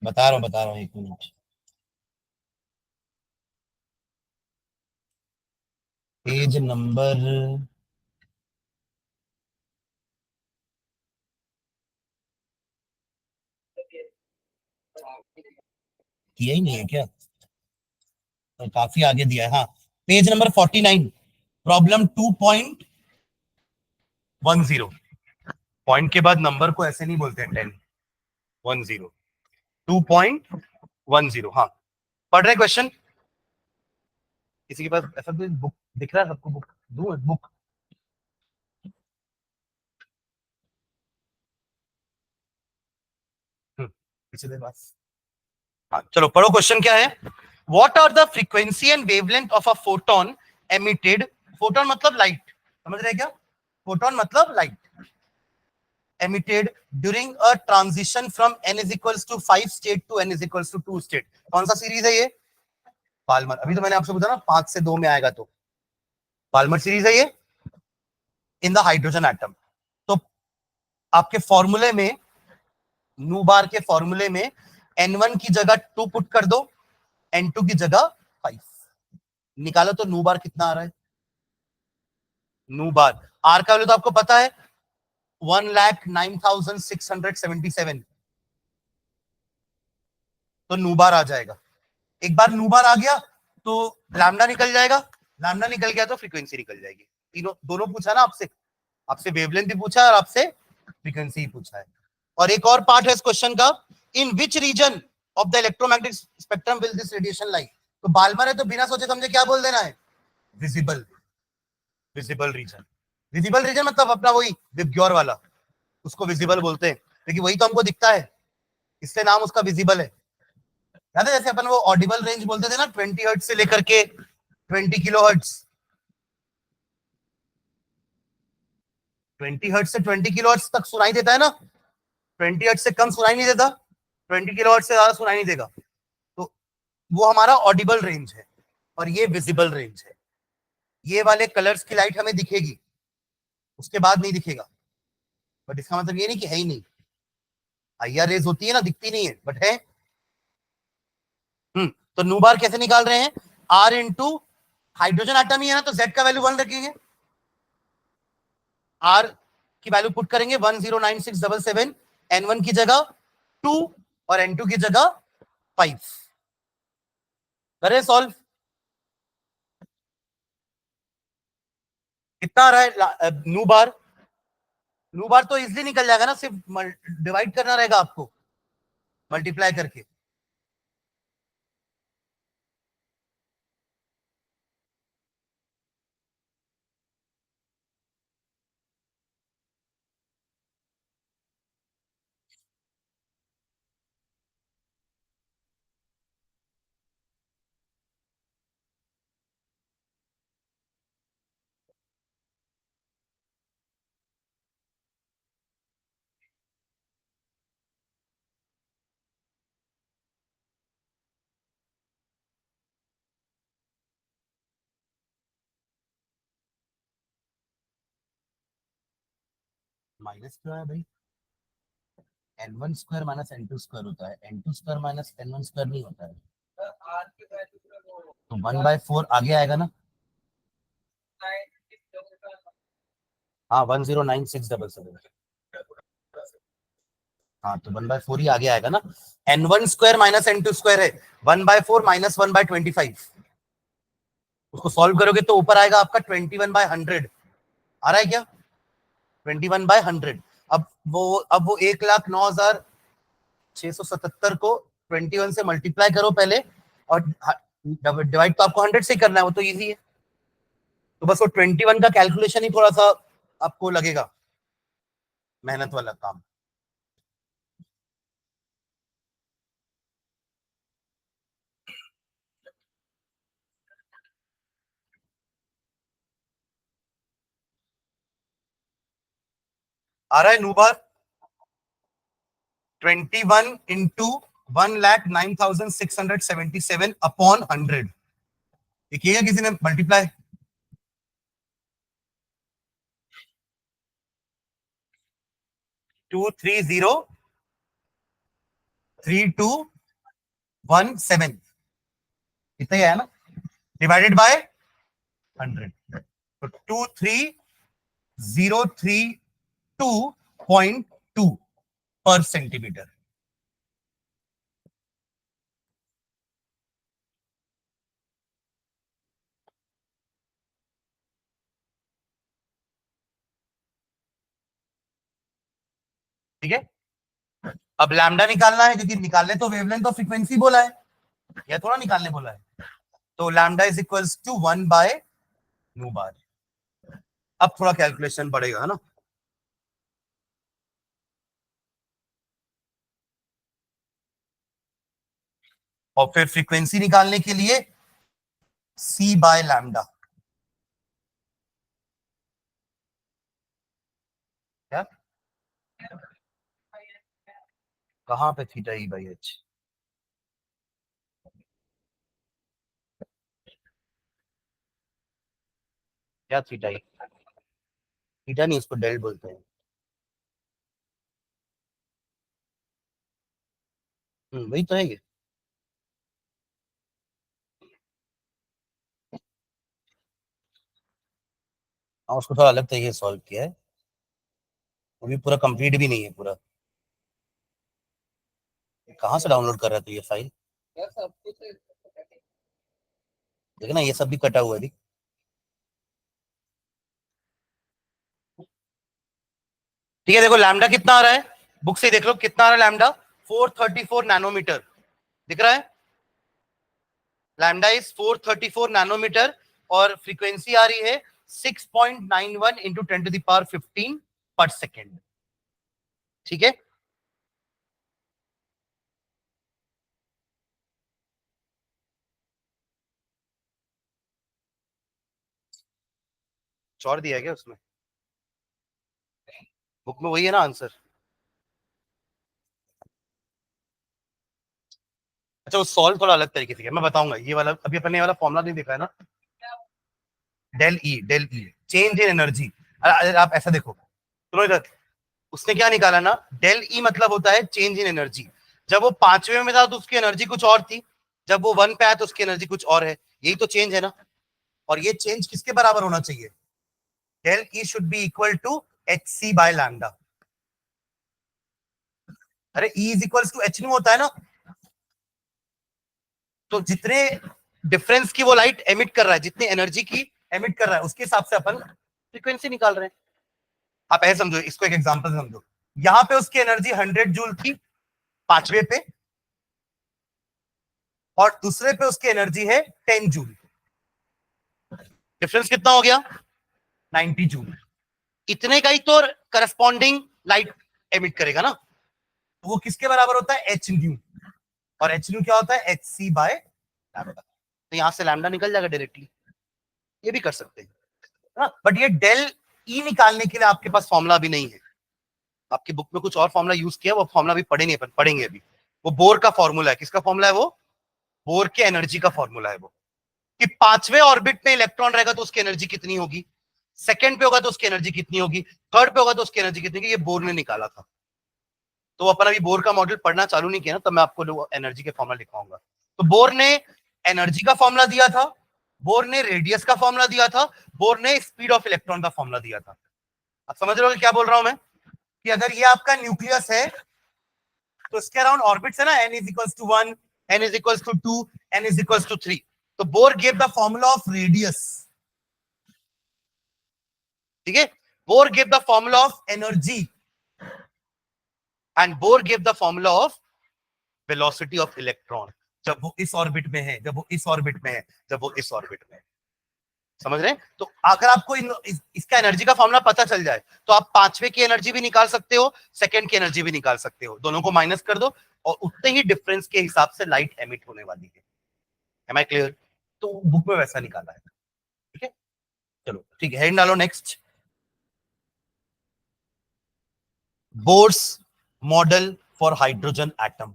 बता रहा हूँ 1 मिनट। पेज नंबर, किया ही नहीं है क्या? तो काफी आगे दिया है, हाँ। पेज नंबर 49, प्रॉब्लम 2.10, पॉइंट के बाद नंबर को ऐसे नहीं बोलते हैं, 10, 2.10, हाँ। पढ़ रहे क्वेश्चन? किसी के पास ऐसा कोई बुक दिख रहा है सबको? बुक दू बुक? किसी के पास? हाँ चलो पढ़ो, क्वेश्चन क्या है? What are the frequency and wavelength of a photon emitted, photon मतलब लाइट, समझ रहे क्या? फोटोन मतलब light, emitted during a transition from n is equals to 5 state to n is equals to 2 state. कौन सा series है ये? Palmer. अभी तो मैंने आपसे पूछा ना 5 से 2 में आएगा, तो पाल्मर सीरीज है ये, इन द हाइड्रोजन एटम। तो आपके फॉर्मूले में, नू बार के फॉर्मूले में N1 की जगह 2 पुट कर दो, N2 की जगह 5, निकालो तो नू बार कितना आ रहा है? नू बार, आर का वैल्यू तो आपको पता है, 1,09,677, तो नू बार आ जाएगा। एक बार नू बार आ गया तो लैम्डा निकल जाएगा, लैम्डा निकल गया तो फ्रीक्वेंसी निकल जाएगी। तीनों दोनों पूछा ना आपसे, आपसे वेवलेंथ भी पूछा है और आपसे फ्रीक्वेंसी पूछा है। और एक और पार्ट है इस क्वेश्चन का, in which region of the electromagnetic spectrum will this radiation lie. तो बाल्मर है तो बिना सोचे समझे क्या बोल देना है, visible, visible region. Visible region मतलब अपना वही विबग्योर वाला, उसको विजिबल बोलते हैं, क्योंकि वही तो हमको दिखता है, इसलिए नाम उसका विजिबल है। याद है जैसे अपन वो ऑडिबल रेंज बोलते थे ना, 20 हर्ट्ज से लेकर के 20 किलो हर्ट्ज, 20 हर्ट्ज से 20 किलो हर्ट्ज तक सुनाई देता है ना, 20 हर्ट्ज से कम सुनाई नहीं देता, 20 किलो हर्ट्ज से ज्यादा सुनाई नहीं देगा। तो वो हमारा ऑडिबल रेंज है और ये विजिबल रेंज है। ये वाले कलर्स की लाइट हमें दिखेगी, उसके बाद नहीं दिखेगा, बट इसका मतलब ये नहीं कि है ही नहीं। आईआर रेज होती है ना, दिखती नहीं है बट है। तो नू बार कैसे निकाल रहे हैं, आर इंटू हाइड्रोजन एटम ही है ना, तो जेड का वैल्यू 1 रखेंगे, आर की वैल्यू पुट करेंगे 109677, N1 की जगह 2 और N2 की जगह 5। करें सॉल्व, कितना आ रहा है नू बार, नू बार तो इजिली निकल जाएगा ना, सिर्फ डिवाइड करना रहेगा आपको मल्टीप्लाई करके। माइनस क्यों है भाई, N1 square minus N2 square होता है, N2 square minus N1 square नहीं होता है। तो 1/4 आगे आएगा ना, हाँ 109677, हाँ तो 1/4 ही आगे आएगा ना। N1 square minus N2 square है 1/4 माइनस 1/25, उसको सॉल्व करोगे तो ऊपर आएगा आपका 21/100, आ रहा है क्या, 21/100। अब वो 1,09,677 को 21 से मल्टीप्लाई करो पहले, और डिवाइड तो आपको 100 से ही करना है, वो तो इजी है। तो बस वो 21 का कैलकुलेशन ही थोड़ा सा आपको लगेगा मेहनत वाला काम। आ रहा है नूबार, 21 इंटू 1,09,677 अपॉन 100, देखिएगा किसी ने मल्टीप्लाई, 2303217, इतना ही आया ना, डिवाइडेड बाय 100, तो 23032.2 पर सेंटीमीटर। ठीक है, अब लैम्डा निकालना है, क्योंकि निकालने तो वेवलेंथ और फ्रीक्वेंसी बोला है, यह थोड़ा निकालने बोला है। तो लैम्डा इज इक्वल्स टू 1/ν बार। अब थोड़ा कैलकुलेशन बढ़ेगा है ना, और फिर फ्रीक्वेंसी निकालने के लिए C/λ। क्या, कहाँ पे θ/h, क्या थीटा, थीटा नहीं, उसको डेल्ट बोलते हैं। वही तो है ये। हाँ, उसको थोड़ा अलग तरीके से सॉल्व किया है, वो भी पूरा कंप्लीट भी नहीं है पूरा। कहाँ से डाउनलोड कर रहा था ये फाइल, देखना ये सब भी कटा हुआ है। ठीक है, देखो लैम्डा कितना आ रहा है, बुक से देख लो कितना आ रहा है लैम्डा, 434 नैनोमीटर दिख रहा है, लैम्डा इज 434 नैनोमीटर, और फ्रीक्वेंसी आ रही है 6.91 इंटू 10⁻15 पर सेकेंड। ठीक है, और दिया है क्या उसमें, बुक में वही है ना आंसर। अच्छा, वो सॉल्व थोड़ा अलग तरीके से किया, मैं बताऊंगा, ये वाला अभी अपने ये वाला फॉर्मूला नहीं देखा है ना, del E change in energy. आप ऐसा देखो, सुनो इधर, उसने क्या निकाला ना, डेल ई मतलब होता है चेंज इन एनर्जी। जब वो पांचवे में था तो उसकी एनर्जी कुछ और थी, जब वो वन पे आया तो उसकी एनर्जी कुछ और है, यही तो चेंज है ना। और ये चेंज किसके बराबर होना चाहिए, del E should be equal to h c by lambda. अरे E is equal to H nu होता है ना, तो जितने डिफरेंस की वो लाइट एमिट कर रहा है, जितनी एनर्जी की एमिट कर रहा है, उसके हिसाब से अपन फ्रीक्वेंसी निकाल रहे हैं। आप ऐसे समझो, इसको एक एग्जांपल समझो, यहां पे उसकी एनर्जी 100 जूल थी पांचवे पे, और दूसरे पे उसकी एनर्जी है 10 जूल, डिफरेंस कितना हो गया, 90 जूल। इतने का ही तो करस्पॉन्डिंग लाइट एमिट करेगा ना, तो वो किसके बराबर होता है, एच न्यू, और एच न्यू क्या होता है, एच सी बाय लैम्डा। तो यहां से लैम्डा निकल जाएगा डायरेक्टली, ये भी कर सकते हैं ना, बट ये डेल ई निकालने के लिए आपके पास फॉर्मूला भी नहीं है, आपकी बुक में कुछ और फॉर्मूला यूज किया, वो फॉर्मूला भी पढ़े नहीं, अपन पढ़ेंगे अभी। वो बोर का फॉर्मूला है, किसका फॉर्मूला है वो, बोर के एनर्जी का फॉर्मूला है वो, कि पांचवें ऑर्बिट में इलेक्ट्रॉन रहेगा तो उसकी एनर्जी कितनी होगी, सेकंड पे होगा तो उसकी एनर्जी कितनी होगी, थर्ड पे होगा तो उसकी एनर्जी कितनी होगी, ये बोर ने निकाला था। तो अपन अभी बोर का मॉडल पढ़ना चालू नहीं किया ना, तब मैं आपको एनर्जी के फॉर्मूला लिखवाऊंगा। तो बोर ने एनर्जी का फॉर्मूला दिया था, बोर ने रेडियस का फॉर्मूला दिया था, बोर ने स्पीड ऑफ इलेक्ट्रॉन का फॉर्मूला दिया था। आप समझ रहे हो क्या बोल रहा हूं मैं, कि अगर ये आपका न्यूक्लियस है तो इसके अराउंड ऑर्बिट्स है ना, n is equals to 1, n is equals to 2, n is equals to 3। तो Bohr give the formula of radius, ठीक है, Bohr give the formula of energy, and Bohr give the formula of velocity of electron, जब वो इस orbit में है, जब वो इस ऑर्बिट में है, जब वो इस ऑर्बिट में है। समझ रहे हैं, तो अगर आपको इसका एनर्जी का फॉर्मूला पता चल जाए तो आप पांचवे की एनर्जी भी निकाल सकते हो, सेकंड की एनर्जी भी निकाल सकते हो, दोनों को माइनस कर दो और उतने ही डिफरेंस के हिसाब से लाइट एमिट होने वाली है। एम आई क्लियर, तो बुक में वैसा निकाला है। ठीक है, चलो ठीक है, हेड डालो next, Bohr's model for hydrogen atom,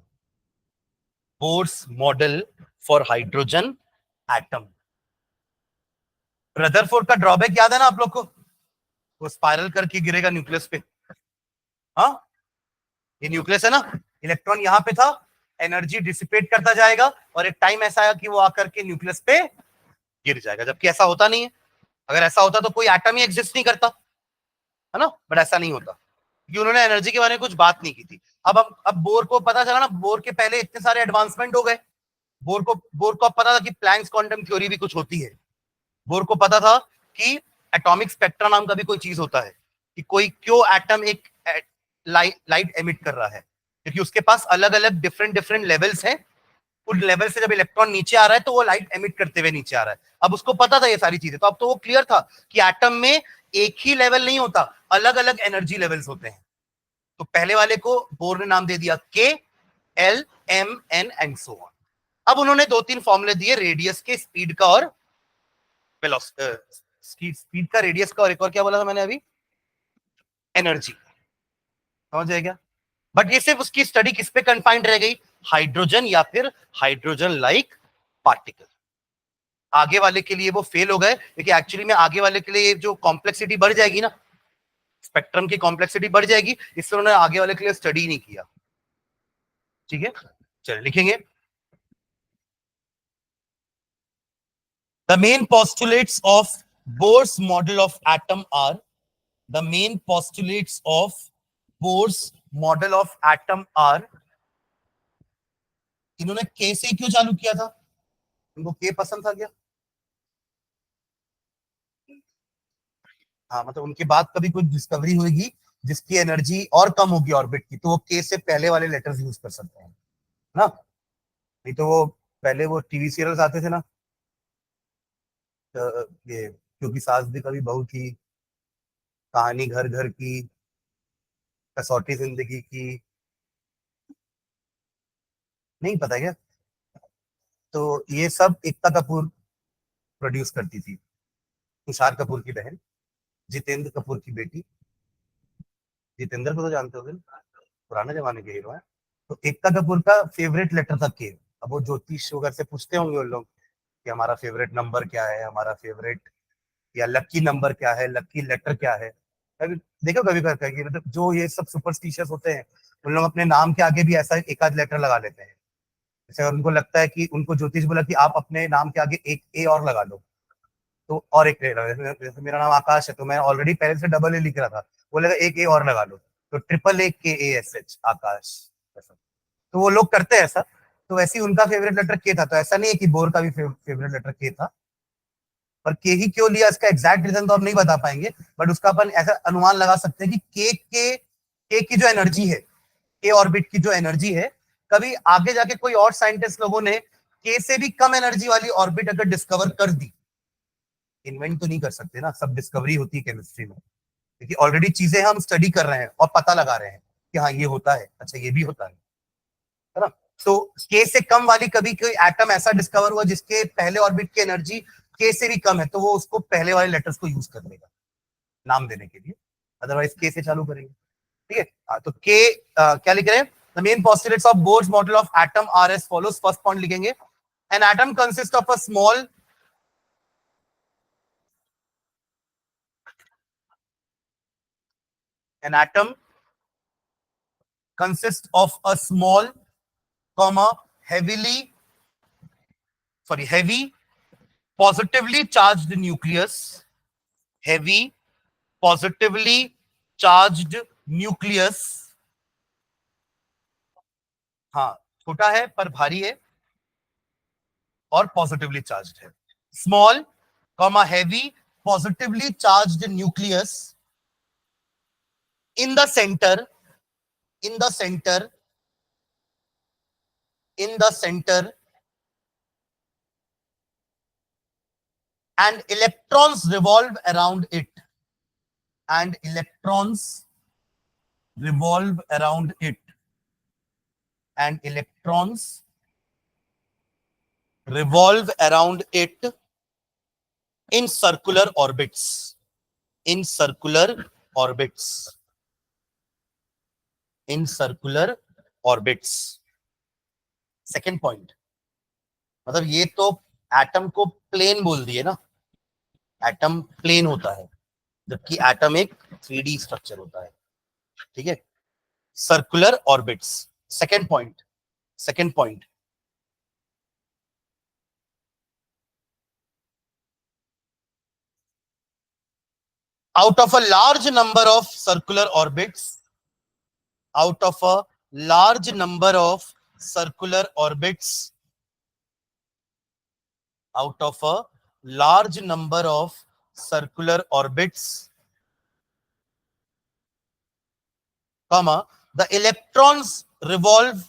Bohr's model for hydrogen atom. Rutherford का ड्रॉबैक याद है ना आप लोग को, वो स्पाइरल करके गिरेगा न्यूक्लियस पे, हाँ, ये न्यूक्लियस है ना, इलेक्ट्रॉन यहां पे था, एनर्जी डिसिपेट करता जाएगा और एक टाइम ऐसा आया कि वो आकर के न्यूक्लियस पे गिर जाएगा, जबकि ऐसा होता नहीं है। अगर ऐसा होता तो कोई एटम ही एग्जिस्ट नहीं करता, है ना, बट ऐसा नहीं होता क्योंकि उन्होंने एनर्जी के बारे में कुछ बात नहीं की थी। अब बोर को पता चला ना, बोर के पहले इतने सारे एडवांसमेंट हो गए, बोर को अब पता था कि प्लैंक्स क्वांटम थ्योरी भी कुछ होती है, बोर को पता था कि एटॉमिक स्पेक्ट्रा नाम का भी कोई चीज होता है, कि कोई क्यों एटम एक लाइट एमिट कर रहा है, क्योंकि उसके पास अलग अलग डिफरेंट डिफरेंट लेवल्स हैं, उन लेवल से जब इलेक्ट्रॉन नीचे आ रहा है तो वो लाइट एमिट करते हुए नीचे आ रहा है। अब उसको पता था ये सारी चीजें, तो अब तो वो क्लियर था कि एटम में एक ही लेवल नहीं होता, अलग अलग एनर्जी लेवल्स होते हैं। तो पहले वाले को बोर ने नाम दे दिया K, L, M, N and so on. अब उन्होंने दो तीन फॉर्मूले दिए, रेडियस के, स्पीड का और स्पीड का, रेडियस का, और एक और क्या बोला था मैंने अभी, एनर्जी। समझ जाएगा, बट ये सिर्फ उसकी स्टडी किस पे कंफाइंड रह गई, हाइड्रोजन या फिर हाइड्रोजन लाइक पार्टिकल। आगे वाले के लिए वो फेल हो गए, क्योंकि एक्चुअली में आगे वाले के लिए जो कॉम्प्लेक्सिटी बढ़ जाएगी ना, स्पेक्ट्रम की कॉम्प्लेक्सिटी बढ़ जाएगी, इससे उन्होंने आगे वाले के लिए स्टडी नहीं किया। ठीक है, चलिए लिखेंगे, the main postulates of Bohr's model of atom are, the main postulates of Bohr's model of atom are, इन्होंने के से क्यों चालू किया था, इनको के पसंद था क्या, हाँ, मतलब उनके बाद कभी कोई डिस्कवरी होगी जिसकी एनर्जी और कम होगी ऑर्बिट की, तो वो के से पहले वाले लेटर्स यूज कर सकते हैं ना। नहीं तो वो पहले वो टीवी सीरियल्स आते थे ना, ये क्योंकि सास भी कभी बहू थी, कहानी घर घर की, कसौटी जिंदगी की, नहीं पता क्या? तो ये सब एकता कपूर प्रोड्यूस करती थी, तुषार कपूर की बहन, जितेंद्र कपूर की बेटी। जितेंद्र को तो जानते हो, पुराने जमाने के हीरो है। तो एकता कपूर का फेवरेट लेटर था के। अब वो ज्योतिष वगैरह से पूछते होंगे वो लोग कि हमारा फेवरेट नंबर क्या है, हमारा फेवरेट या लक्की नंबर क्या है, लक्की लेटर क्या है। कभी देखो, कभी करता है कि मतलब जो ये सब सुपरस्टिशियस होते हैं, उन लोग अपने नाम के आगे भी ऐसा एक आध लेटर लगा लेते हैं। जैसे अगर उनको लगता है कि उनको ज्योतिष बोला कि आप अपने नाम के आगे एक ए और लगा लो, तो और एक जैसे मेरा नाम आकाश है, तो मैं ऑलरेडी पहले से डबल ए लिख रहा था, बोलेगा एक ए और लगा लो, तो ट्रिपल ए के ए एस एच आकाश, ऐसा। तो वो लोग करते हैं ऐसा। तो वैसे ही उनका फेवरेट लेटर के था, तो ऐसा नहीं है कि बोर का भी फेवरेट लेटर के था, पर के ही क्यों लिया इसका एग्जैक्ट रीजन तो हम नहीं बता पाएंगे। बट उसका अपन ऐसा अनुमान लगा सकते हैं कि के की जो एनर्जी है, के ऑर्बिट की जो एनर्जी है, कभी आगे जाके कोई और साइंटिस्ट लोगों ने के से भी कम एनर्जी वाली ऑर्बिट अगर डिस्कवर कर दी, इन्वेंट तो नहीं कर सकते ना, सब डिस्कवरी होती है केमिस्ट्री में, क्योंकि ऑलरेडी चीजें हम स्टडी कर रहे हैं और पता लगा रहे हैं कि हाँ ये होता है, अच्छा ये भी होता है ना। तो के से कम वाली कभी कोई एटम ऐसा डिस्कवर हुआ जिसके पहले ऑर्बिट की एनर्जी के से भी कम है, तो वो उसको पहले वाले लेटर्स को यूज कर लेगा नाम देने के लिए, अदरवाइज के से चालू करेंगे। ठीक है, तो के क्या लिख रहे हैं? The main postulates of Bohr's model of atom are as follows. First point लिखेंगे, an atom consist of a small an atom consists of a small comma heavily heavy positively charged nucleus, heavy positively charged nucleus, हाँ छोटा है पर भारी है और positively charged है। Small comma heavy positively charged nucleus in the centre, in the centre, in the centre, and electrons revolve around it, and electrons revolve around it, and electrons revolve around it in circular orbits, in circular orbits, in circular orbits. Second point, मतलब ये तो atom को plane बोल दिए ना, atom plane होता है, जबकि एटम एक 3D स्ट्रक्चर होता है। ठीक है, circular orbits. Second point, second point, out of a large number of circular orbits, out of a large number of circular orbits, out of a large number of circular orbits, comma, the electrons revolve,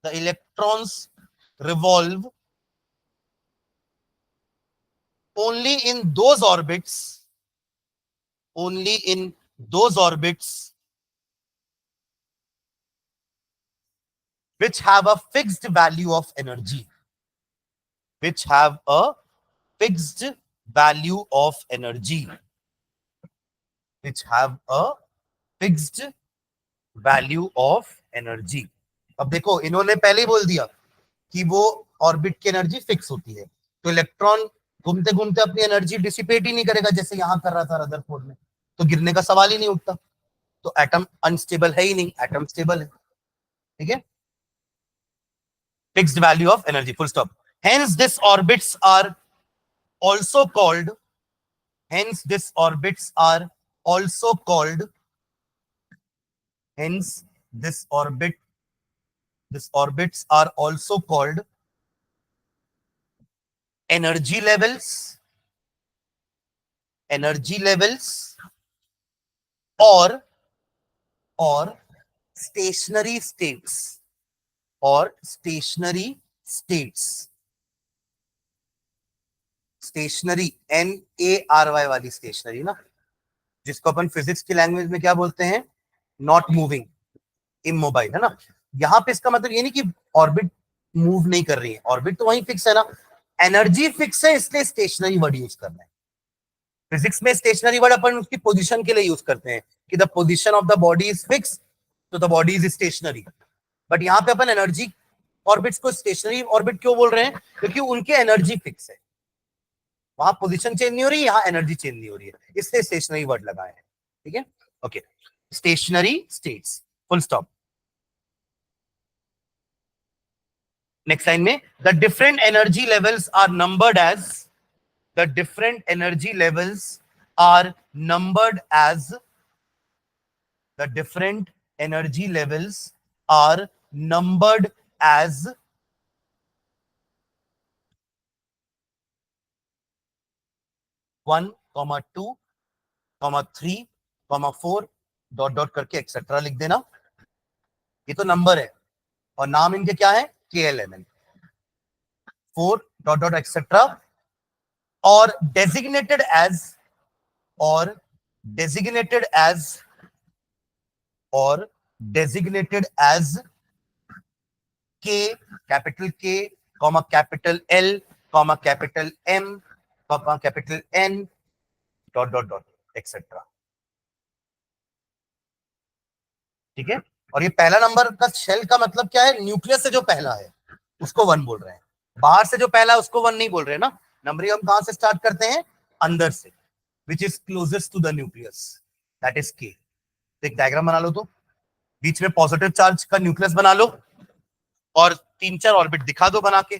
the electrons revolve only in those orbits, only in those orbits which have a fixed value of energy, which have a fixed value of energy, which have a fixed value of energy. अब देखो, इन्होंने पहले ही बोल दिया कि वो orbit की energy fix होती है, तो इलेक्ट्रॉन घूमते घूमते अपनी एनर्जी डिसिपेट ही नहीं करेगा जैसे यहां कर रहा था रदरफोर्ड में, तो गिरने का सवाल ही नहीं उठता। तो एटम अनस्टेबल है ही नहीं, एटम स्टेबल है। ठीक है, fixed value of energy, full stop. Hence these orbits are also called, hence these orbits are also called, hence this orbit, these orbits are also called energy levels, energy levels, और stationery states, और stationery states, stationery NARY वाली stationery ना, जिसको अपन physics की language में क्या बोलते हैं, नॉट मूविंग, इमोबाइल, है ना। यहां पे इसका मतलब ये नहीं कि ऑर्बिट मूव नहीं कर रही है, ऑर्बिट तो वहीं फिक्स है ना, एनर्जी फिक्स है, इसलिए स्टेशनरी वर्ड यूज करना है। फिजिक्स में स्टेशनरी वर्ड अपन उसकी पोजीशन के लिए यूज करते हैं कि the position of the body is fix, तो the body is stationary. But यहाँ पे अपन एनर्जी ऑर्बिट्स को स्टेशनरी ऑर्बिट क्यों बोल रहे हैं, क्योंकि उनके एनर्जी फिक्स है, वहां पोजीशन चेंज नहीं हो रही, यहाँ एनर्जी चेंज नहीं हो रही है, इसलिए स्टेशनरी वर्ड लगाए हैं। ठीक है, okay, stationary states, full stop. Next line में, the different energy levels are numbered as, the different energy levels are numbered as, the different energy levels are numbered as 1, 2, 3, 4 dot dot करके etcetera लिख देना। ये तो number है और नाम इनके क्या है, KLMN, 4 डॉट डॉट एक्सेट्रा, और डेजिग्नेटेड एज, और डेजिग्नेटेड एज, और designated as K, capital K, comma capital L, comma capital M, comma capital N, dot dot dot etcetera. ठीक है, और ये पहला नंबर का शेल का मतलब क्या है, न्यूक्लियस से जो पहला है उसको 1 बोल रहे हैं, बाहर से जो पहला है उसको 1 नहीं बोल रहे ना। नंबरिंग हम कहां से स्टार्ट करते हैं, अंदर से, which is closest to the nucleus, that is K। एक डायग्राम बना लो, तो बीच में पॉजिटिव चार्ज का न्यूक्लियस बना लो और 3-4 ऑर्बिट दिखा दो बना के।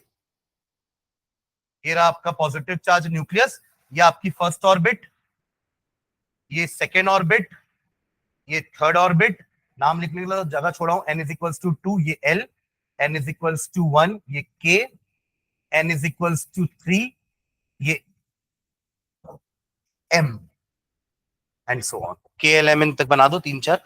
ये रहा आपका पॉजिटिव चार्ज न्यूक्लियस, ये आपकी फर्स्ट ऑर्बिट, ये सेकेंड ऑर्बिट, ये थर्ड ऑर्बिट। नाम लिखने के लिए जगह छोड़ा हूं, n इज इक्वल्स टू 2, ये L, n is equals to 1, ये K, n is equals to 3, ये M, and so on. KLMN तक बना दो 3-4।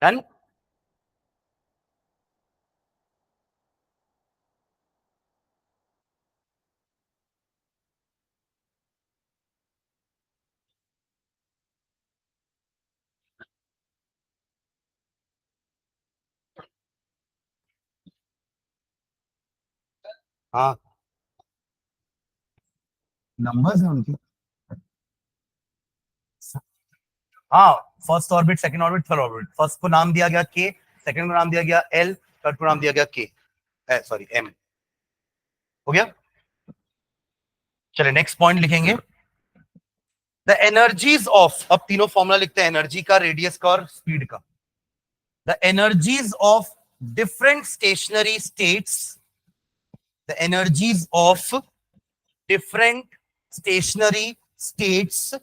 डन। हाँ, नंबर्स हैं उनके। हाँ, first orbit, second orbit, third orbit. First को नाम दिया गया K, सेकंड को नाम दिया गया L, थर्ड को नाम दिया गया K, सॉरी M। हो गया, चलिए नेक्स्ट पॉइंट लिखेंगे, द एनर्जीज ऑफ, अब तीनों फॉर्मूला लिखते हैं, एनर्जी का, रेडियस का और स्पीड का। The energies of different stationery states, the energies of different stationary states,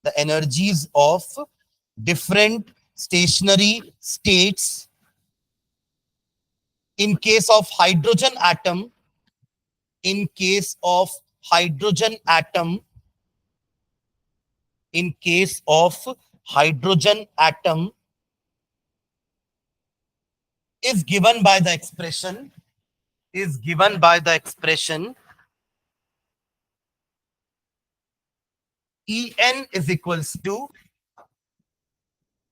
the energies of different stationary states in case of hydrogen atom, in case of hydrogen atom, in case of hydrogen atom is given by the expression, is given by the expression En is equals to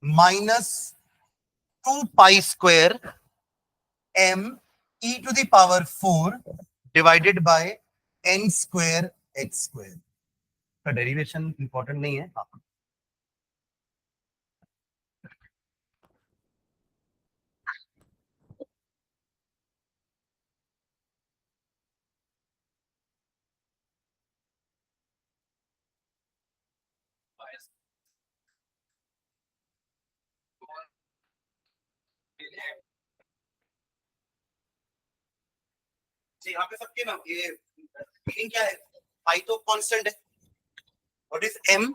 minus 2 pi square m e to the power 4 divided by n square x square। का derivation important नहीं है। हाँ, यहाँ पे सबके ना ये meaning क्या है, पाई तो कांस्टेंट है, व्हाट इज m,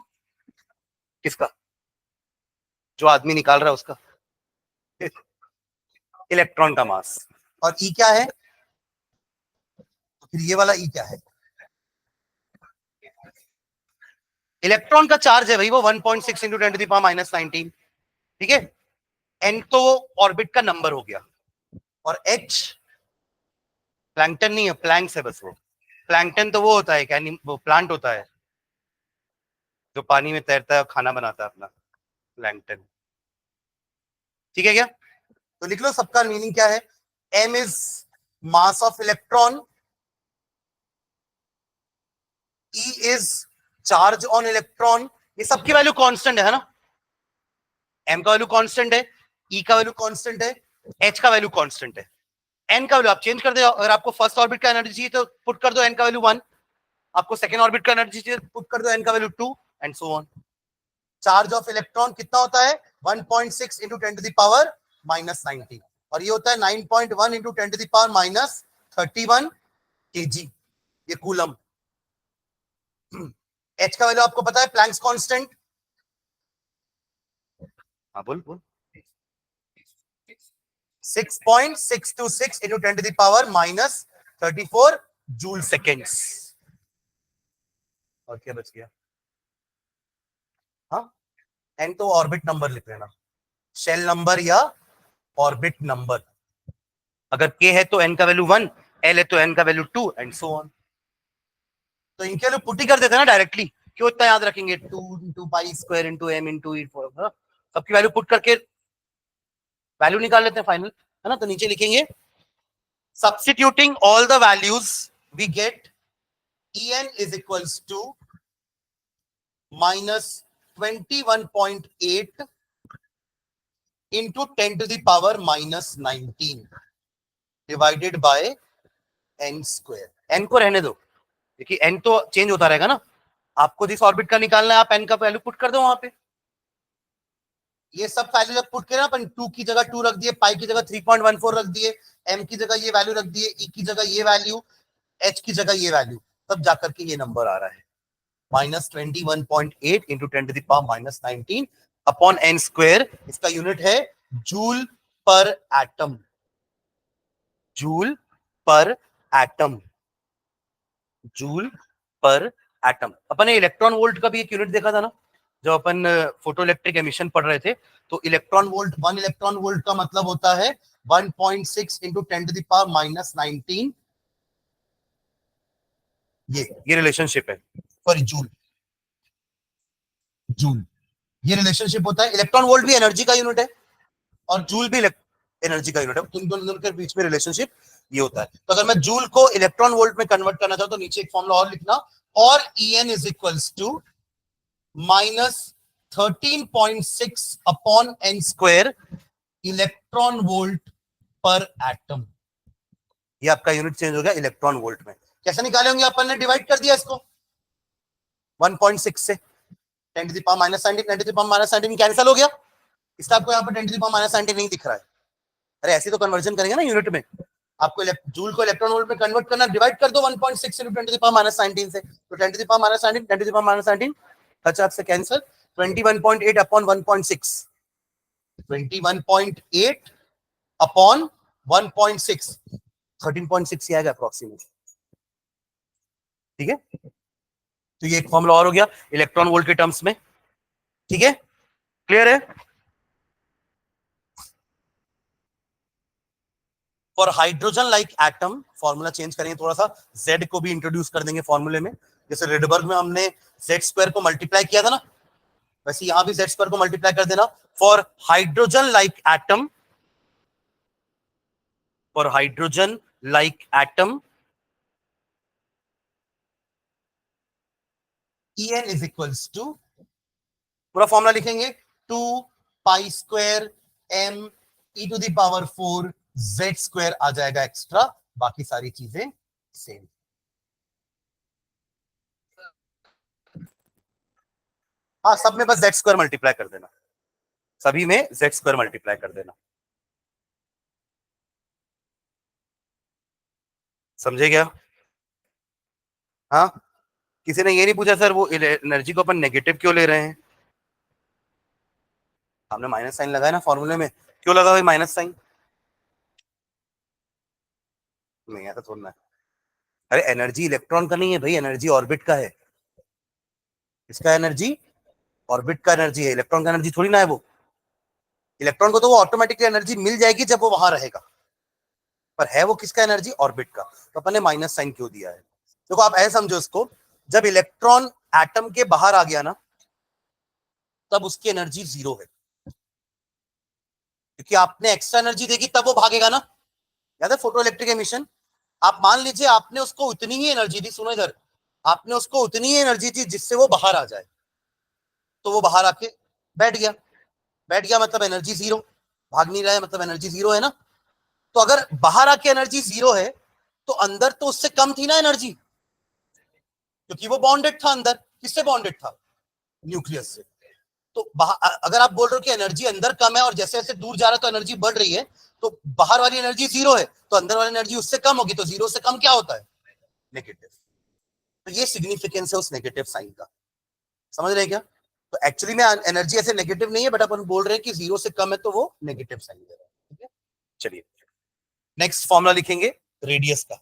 किसका, जो आदमी निकाल रहा है उसका, इलेक्ट्रॉन का मास, और e क्या है, फिर ये वाला ई क्या है, इलेक्ट्रॉन का चार्ज है भाई वो 1.6 इंटू 10⁻⁻19, ठीक है। एन तो ऑर्बिट का नंबर हो गया, और एच प्लैंकटन नहीं है, प्लैंक्स है बस वो। प्लैंकटन तो वो होता है क्या, वो प्लांट होता है जो पानी में तैरता है और खाना बनाता है अपना, प्लैंकटन, ठीक है क्या। तो लिख लो सबका मीनिंग क्या है, M is mass of electron, E is charge on electron, ये सबकी वैल्यू कांस्टेंट है ना, एम का वैल्यू कांस्टेंट है, ई का वैल्यू कांस्टेंट है, एच का वैल्यू कांस्टेंट है, एन का वैल्यू आप चेंज कर दो, अगर आपको फर्स्ट ऑर्बिट का एनर्जी चाहिए तो पुट कर दो एन का वैल्यू 1, आपको सेकंड ऑर्बिट का एनर्जी चाहिए पुट कर दो एन का value 2 and so on. Charge of electron कितना होता है 1.6 इंटू 10⁻⁻19, और ये होता है 9.1 इंटू 10⁻31 kg, ये कूलम। एच का वैल्यू आपको पता है, प्लैंक्स कांस्टेंट, हाँ बोल बोल, 6.626 इंटू 10⁻34 जूल सेकेंड्स। और क्या बच गया, हाँ एन तो ऑर्बिट नंबर लिख लेना, शेल नंबर या ऑर्बिट नंबर, अगर के है तो एन का वैल्यू 1, एल है तो एन का वैल्यू 2 एंड सो ऑन। तो इनके वैल्यू पुट ही कर देते हैं ना डायरेक्टली, क्यों इतना याद रखेंगे, 2 into pi square into m into E, सबकी वैल्यू पुट करके वैल्यू निकाल लेते हैं फाइनल, है ना। तो नीचे लिखेंगे substituting all the values we get En is equals to minus 21.8 into 10 to the power minus 19 divided by n square। n को रहने दो, देखिए n तो चेंज होता रहेगा ना, आपको जिस ऑर्बिट का निकालना है आप n का वैल्यू पुट कर दो वहां पे, ये सब वैल्यू जब पुट किया ना अपन, 2 की जगह 2 रख दिए, पाई की जगह 3.14 रख दिए, m की जगह ये वैल्यू रख दिए, e की जगह ये वैल्यू, h की जगह ये वैल्यू, तब जाकर के ये नंबर आ रहा है -21.8 इंटू 10⁻⁻19 अपॉन n स्क्वायर। इसका यूनिट है joule per atom, joule per atom, joule per atom. अपन ने इलेक्ट्रॉन वोल्ट का भी एक यूनिट देखा था ना, जब अपन फोटो इलेक्ट्रिक एमिशन पढ़ रहे थे, तो इलेक्ट्रॉन वोल्ट, 1 इलेक्ट्रॉन वोल्ट का मतलब होता है 1.6 इंटू 10⁻⁻19, ये रिलेशनशिप है, सॉरी जूल, जूल ये रिलेशनशिप होता है। इलेक्ट्रॉन वोल्ट भी एनर्जी का यूनिट है और जूल भी एनर्जी का यूनिट है, तुम दोनों के बीच में रिलेशनशिप ये होता है। तो अगर मैं जूल को इलेक्ट्रॉन वोल्ट में कन्वर्ट करना चाहूँ तो नीचे एक फॉर्मूला और लिखना, और En is equals to -13.6 upon n square electron volt per atom. ये आपका यूनिट चेंज हो गया इलेक्ट्रॉन वोल्ट में। कैसे निकाले होंगे, अपन ने डिवाइड कर दिया इसको 1.6 से, 10 to the power -19, 10 to the power -19 cancel हो गया, इसलिए आपको यहाँ पर 10 to the power -19 नहीं दिख रहा है। अरे ऐसे तो कन्वर्जन करेंगे ना यूनिट में, आपको जूल को इलेक्ट्रॉन वोल्ट में कन्वर्ट करना, डिवाइड कर दो 1.6 इंटू 10 to the power -19 से, तो 10 to the power -19, 10 to the power -19 50 से कैंसिल, 21.8 अपॉन 1.6, 21.8 अपॉन 1.6, 13.6 आएगा अप्रोक्सीमेट, ठीक है। तो ये एक फॉर्मूला और हो गया इलेक्ट्रॉन वोल्ट के टर्म्स में, ठीक है, क्लियर है। For hydrogen like atom formula change करेंगे थोड़ा सा, Z को भी इंट्रोड्यूस कर देंगे फॉर्मूले में, जैसे रेडबर्ग में हमने Z स्क्वायर को मल्टीप्लाई किया था ना, वैसे यहां भी Z स्क्वायर को मल्टीप्लाई कर देना। For hydrogen like atom, for hydrogen like atom En is equals to, पूरा फॉर्मूला लिखेंगे, 2 pi square m e to the power 4 Z square आ जाएगा एक्स्ट्रा, बाकी सारी चीजें सेम। हाँ सब में बस Z स्क्वायर मल्टीप्लाई कर देना, सभी में Z स्क्वायर मल्टीप्लाई कर देना, समझे क्या। हाँ, किसी ने ये नहीं पूछा सर वो एनर्जी को अपन नेगेटिव क्यों ले रहे हैं, हमने माइनस साइन लगाया ना फॉर्मूले में, क्यों लगा भाई माइनस साइन, नहीं ऐसा थोड़ा है, अरे एनर्जी इलेक्ट्रॉन का नहीं है भाई, एनर्जी ऑर्बिट का है। इसका एनर्जी ऑर्बिट का एनर्जी है, इलेक्ट्रॉन का एनर्जी थोड़ी ना है वो। इलेक्ट्रॉन को तो वो ऑटोमेटिकली एनर्जी मिल जाएगी जब वो वहां रहेगा, पर है वो किसका एनर्जी, ऑर्बिट का। तो अपन ने माइनस साइन क्यों दिया है? देखो आप ऐसे समझो इसको, जब इलेक्ट्रॉन एटम के बाहर आ गया ना, तब उसकी एनर्जी 0 है, क्योंकि आपने एक्स्ट्रा एनर्जी देगी तब वो भागेगा ना। याद है फोटो इलेक्ट्रिक एमिशन? आप मान लीजिए आपने उसको उतनी ही एनर्जी दी, सुनो इधर, आपने उसको उतनी ही एनर्जी दी जिससे वो बाहर आ जाए, तो वो बाहर आके बैठ गया। बैठ गया मतलब एनर्जी 0, भाग नहीं रहा है मतलब एनर्जी 0 है ना। तो अगर बाहर आके एनर्जी 0 है, तो अंदर तो उससे कम थी ना एनर्जी, क्योंकि वो बॉन्डेड था अंदर। किससे बॉन्डेड था? न्यूक्लियस से। तो अगर आप बोल रहे हो कि एनर्जी अंदर कम है और जैसे जैसे दूर जा रहा है तो एनर्जी बढ़ रही है, तो बाहर वाली एनर्जी 0 है, तो अंदर वाली एनर्जी उससे कम होगी, तो 0 से कम क्या होता है? नेगेटिव। तो ये सिग्निफिकेंस है उस नेगेटिव साइन का। समझ रहे हैं क्या? तो एक्चुअली में एनर्जी ऐसे नेगेटिव नहीं है, बट अपन बोल रहे हैं कि 0 से कम है तो वो नेगेटिव साइन दे रहा है। ठीक है, चलिए नेक्स्ट फॉर्मूला लिखेंगे रेडियस का।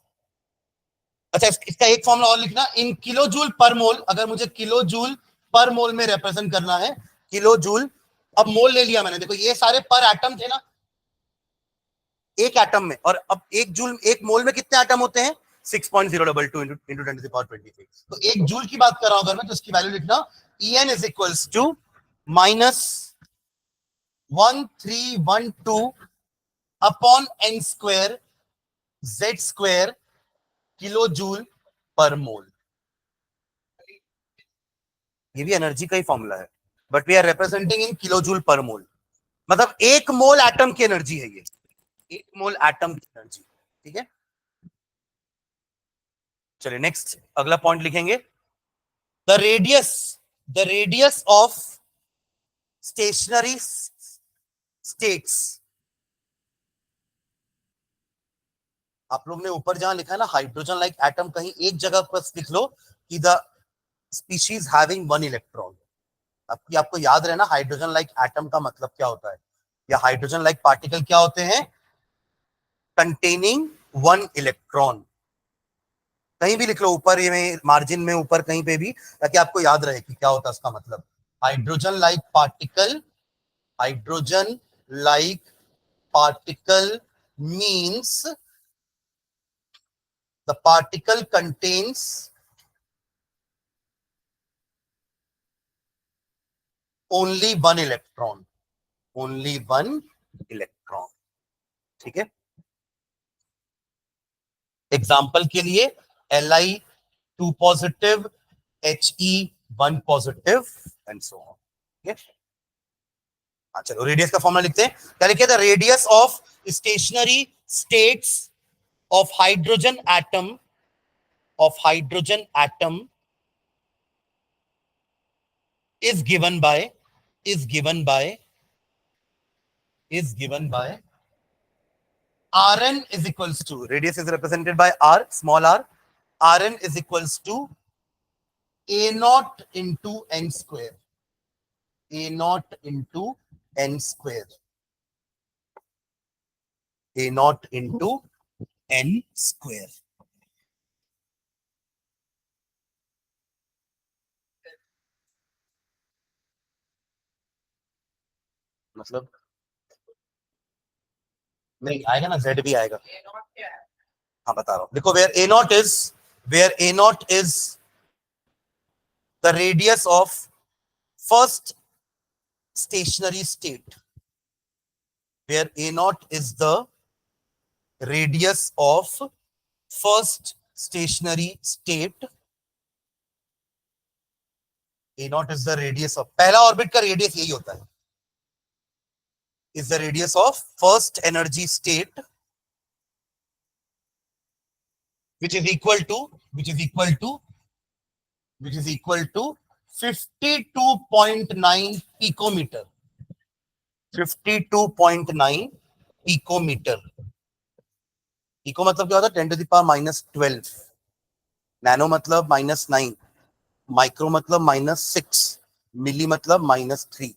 अच्छा इसका एक फॉर्मूला और लिखना, इन किलो जूल पर मोल। अगर मुझे किलो जूल पर मोल में रिप्रेजेंट करना है, किलो जूल, अब मोल ले लिया मैंने, देखो ये सारे पर एटम थे ना एक एटम में, और अब एक जूल, एक मोल में कितने एटम होते हैं? 6.022 इंटू 10⁻23। तो एक जूल की बात कर रहा हूं अगर मैं, तो इसकी वैल्यू लिखना En is equals to -1312 upon n square z square kilo joule per mole. ये भी एनर्जी का ही फॉर्मूला है, but we are representing in kilo joule per mole. मतलब एक मोल एटम की एनर्जी है ये, एक मोल एटम की एनर्जी। ठीक है, चलिए नेक्स्ट अगला पॉइंट लिखेंगे, the radius of stationery states. आप लोग ने ऊपर जहां लिखा है ना हाइड्रोजन लाइक एटम, कहीं एक जगह पर लिख लो कि द स्पीशीज हैविंग 1 इलेक्ट्रॉन। आपको याद रहना हाइड्रोजन लाइक एटम का मतलब क्या होता है, या हाइड्रोजन लाइक पार्टिकल क्या होते हैं? Containing 1 electron. कहीं भी लिख लो ऊपर, ये मार्जिन में ऊपर कहीं पे भी, ताकि आपको याद रहे कि क्या होता है उसका मतलब। Hydrogen like particle, hydrogen like particle means the particle contains only 1 electron, only 1 electron. ठीक है, एग्जाम्पल के लिए Li2 positive, He1 positive and so on. ठीक है, चलो रेडियस का फॉर्मूला लिखते हैं। क्या लिखे? The radius of stationery states of hydrogen atom, of hydrogen atom is given by is given by is given by Rn is equals to, radius is represented by R, small r, Rn is equals to a naught into n square, a naught into n square, a naught into n square। मतलब नहीं आएगा ना, z भी आएगा। हाँ बता रहा हूं, देखो where A not is the radius of first stationary state, where a naught is the radius of first stationary state, a naught is the radius of, पहला ऑर्बिट का रेडियस यही होता है, is the radius of first energy state, which is equal to 52.9 picometer, 52.9 picometer। Pico मतलब क्या होता है? 10⁻⁻12। Nano मतलब -9, माइक्रो मतलब -6, मिली मतलब -3,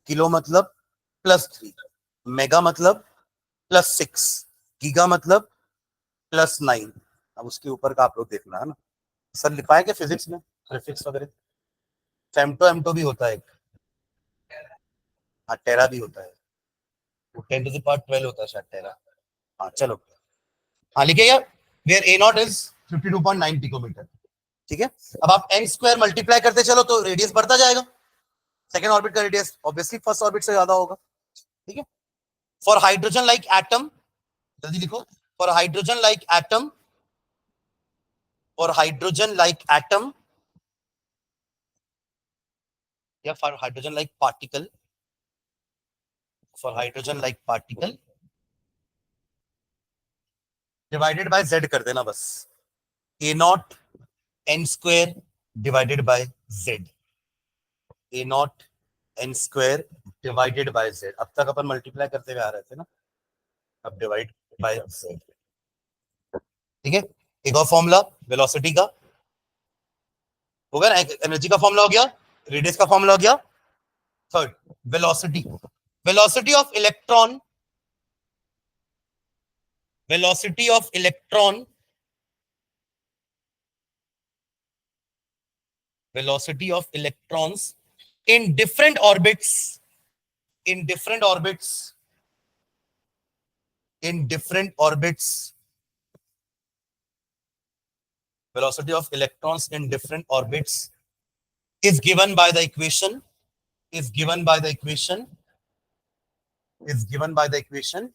किलो मतलब +3, मेगा मतलब +6, गीगा मतलब +9, अब उसके ऊपर का आप लोग देखना है ना, सर लिखा है क्या फिजिक्स में, ग्राफिक्स वगैरह, फेम्टो भी होता है एक, हाँ टेरा भी होता है, वो 10⁻12 होता है शायद टेरा। हाँ चलो, हाँ लिखिएगा, where A not is 52.9 picometre. ठीक है, अब आप n स्क्वायर मल्टीप्लाई करते चलो तो रेडियस बढ़ता जाएगा, सेकेंड ऑर्बिट का रेडियस ऑब्वियसली फर्स्ट ऑर्बिट से ज्यादा होगा। ठीक है, फॉर हाइड्रोजन लाइक एटम, जल्दी लिखो, for hydrogen like atom, for hydrogen like atom या for hydrogen like particle, for hydrogen like particle divided by z कर देना बस, a naught n square divided by z, a naught n square divided by z। अब तक अपन multiply करते हुए आ रहे थे ना, अब डिवाइड बाय z। ठीक है, एक और फॉर्मूला वेलोसिटी का हो गया ना, एनर्जी का फॉर्मूला हो गया, रेडियस का फॉर्मूला हो गया। Third, velocity, velocity of electron, velocity of electron, velocity of electrons in different orbits, in different orbits, in different orbits, velocity of electrons in different orbits is given by the equation, is given by the equation, is given by the equation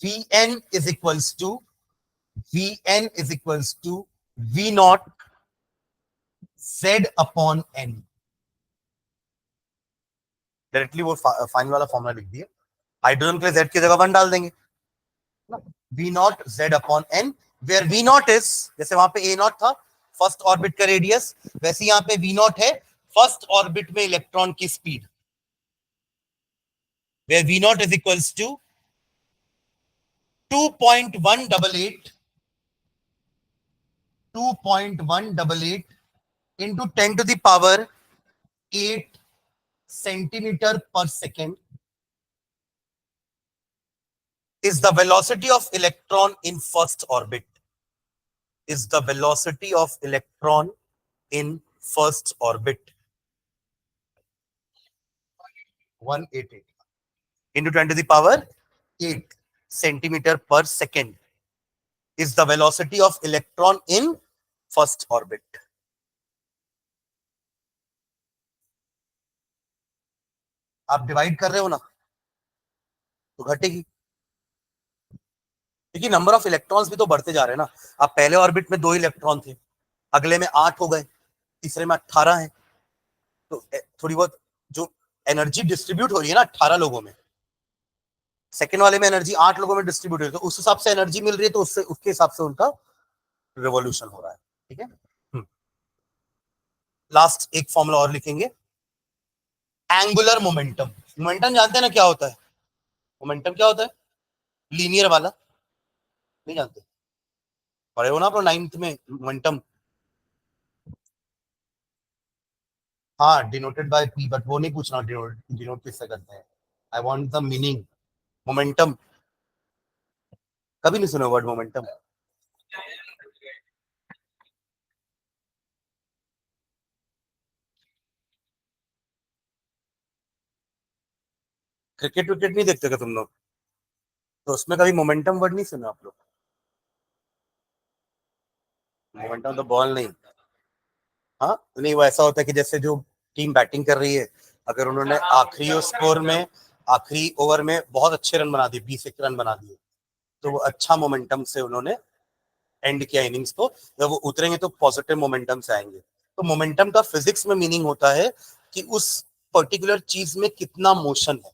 Vn is equals to, Vn is equals to V naught Z upon n। Directly वो final वाला formula लिख दिया, hydrogen के लिए Z की जगह 1 डाल देंगे, V not Z upon n, where V not is, जैसे वहां पे A नॉट था फर्स्ट ऑर्बिट का रेडियस, वैसे यहाँ पे V नॉट है फर्स्ट ऑर्बिट में इलेक्ट्रॉन की speed, where V not is equals to 2.188 into 10 to the power 8 centimeter per second is the velocity of electron in first orbit, is the velocity of electron in first orbit, 188 into 10 to the power 8 centimeter per second is the velocity of electron in first orbit। आप divide कर रहे हो ना तो घटेगी, देखिए number of electrons भी तो बढ़ते जा रहे हैं ना, अब पहले ऑर्बिट में 2 इलेक्ट्रॉन थे, अगले में 8 हो गए, तीसरे में 18 है, तो थोड़ी बहुत जो एनर्जी डिस्ट्रीब्यूट हो रही है ना 18 लोगों में, सेकेंड वाले में एनर्जी 8 लोगों में डिस्ट्रीब्यूट हो रही है, तो उस हिसाब से एनर्जी मिल रही है, तो उससे उसके हिसाब से उनका रिवॉल्यूशन हो रहा है। ठीक है, लास्ट एक फॉर्मूला और लिखेंगे, एंगुलर मोमेंटम। मोमेंटम जानते हैं ना क्या होता है, मोमेंटम क्या होता है, लीनियर वाला, नहीं जानते, पढ़े हो ना आप 9th में मोमेंटम, हाँ डिनोटेड बाय पी, बट वो नहीं पूछना डिनोट किससे करते हैं, I want the meaning. Momentum कभी नहीं सुना वर्ड मोमेंटम, क्रिकेट विकेट नहीं देखते क्या तुम लोग, तो उसमें कभी मोमेंटम वर्ड नहीं सुना आप लोग, मोमेंटम तो बॉल नहीं, हाँ नहीं वो ऐसा होता है कि जैसे जो टीम बैटिंग कर रही है, अगर उन्होंने आखिरी स्कोर में आखिरी ओवर में बहुत अच्छे रन बना दिए, 20 रन बना दिए, तो वो अच्छा मोमेंटम से उन्होंने एंड किया इनिंग्स को, जब वो उतरेंगे तो पॉजिटिव मोमेंटम से आएंगे। तो मोमेंटम का फिजिक्स में मीनिंग होता है कि उस पर्टिकुलर चीज में कितना मोशन है,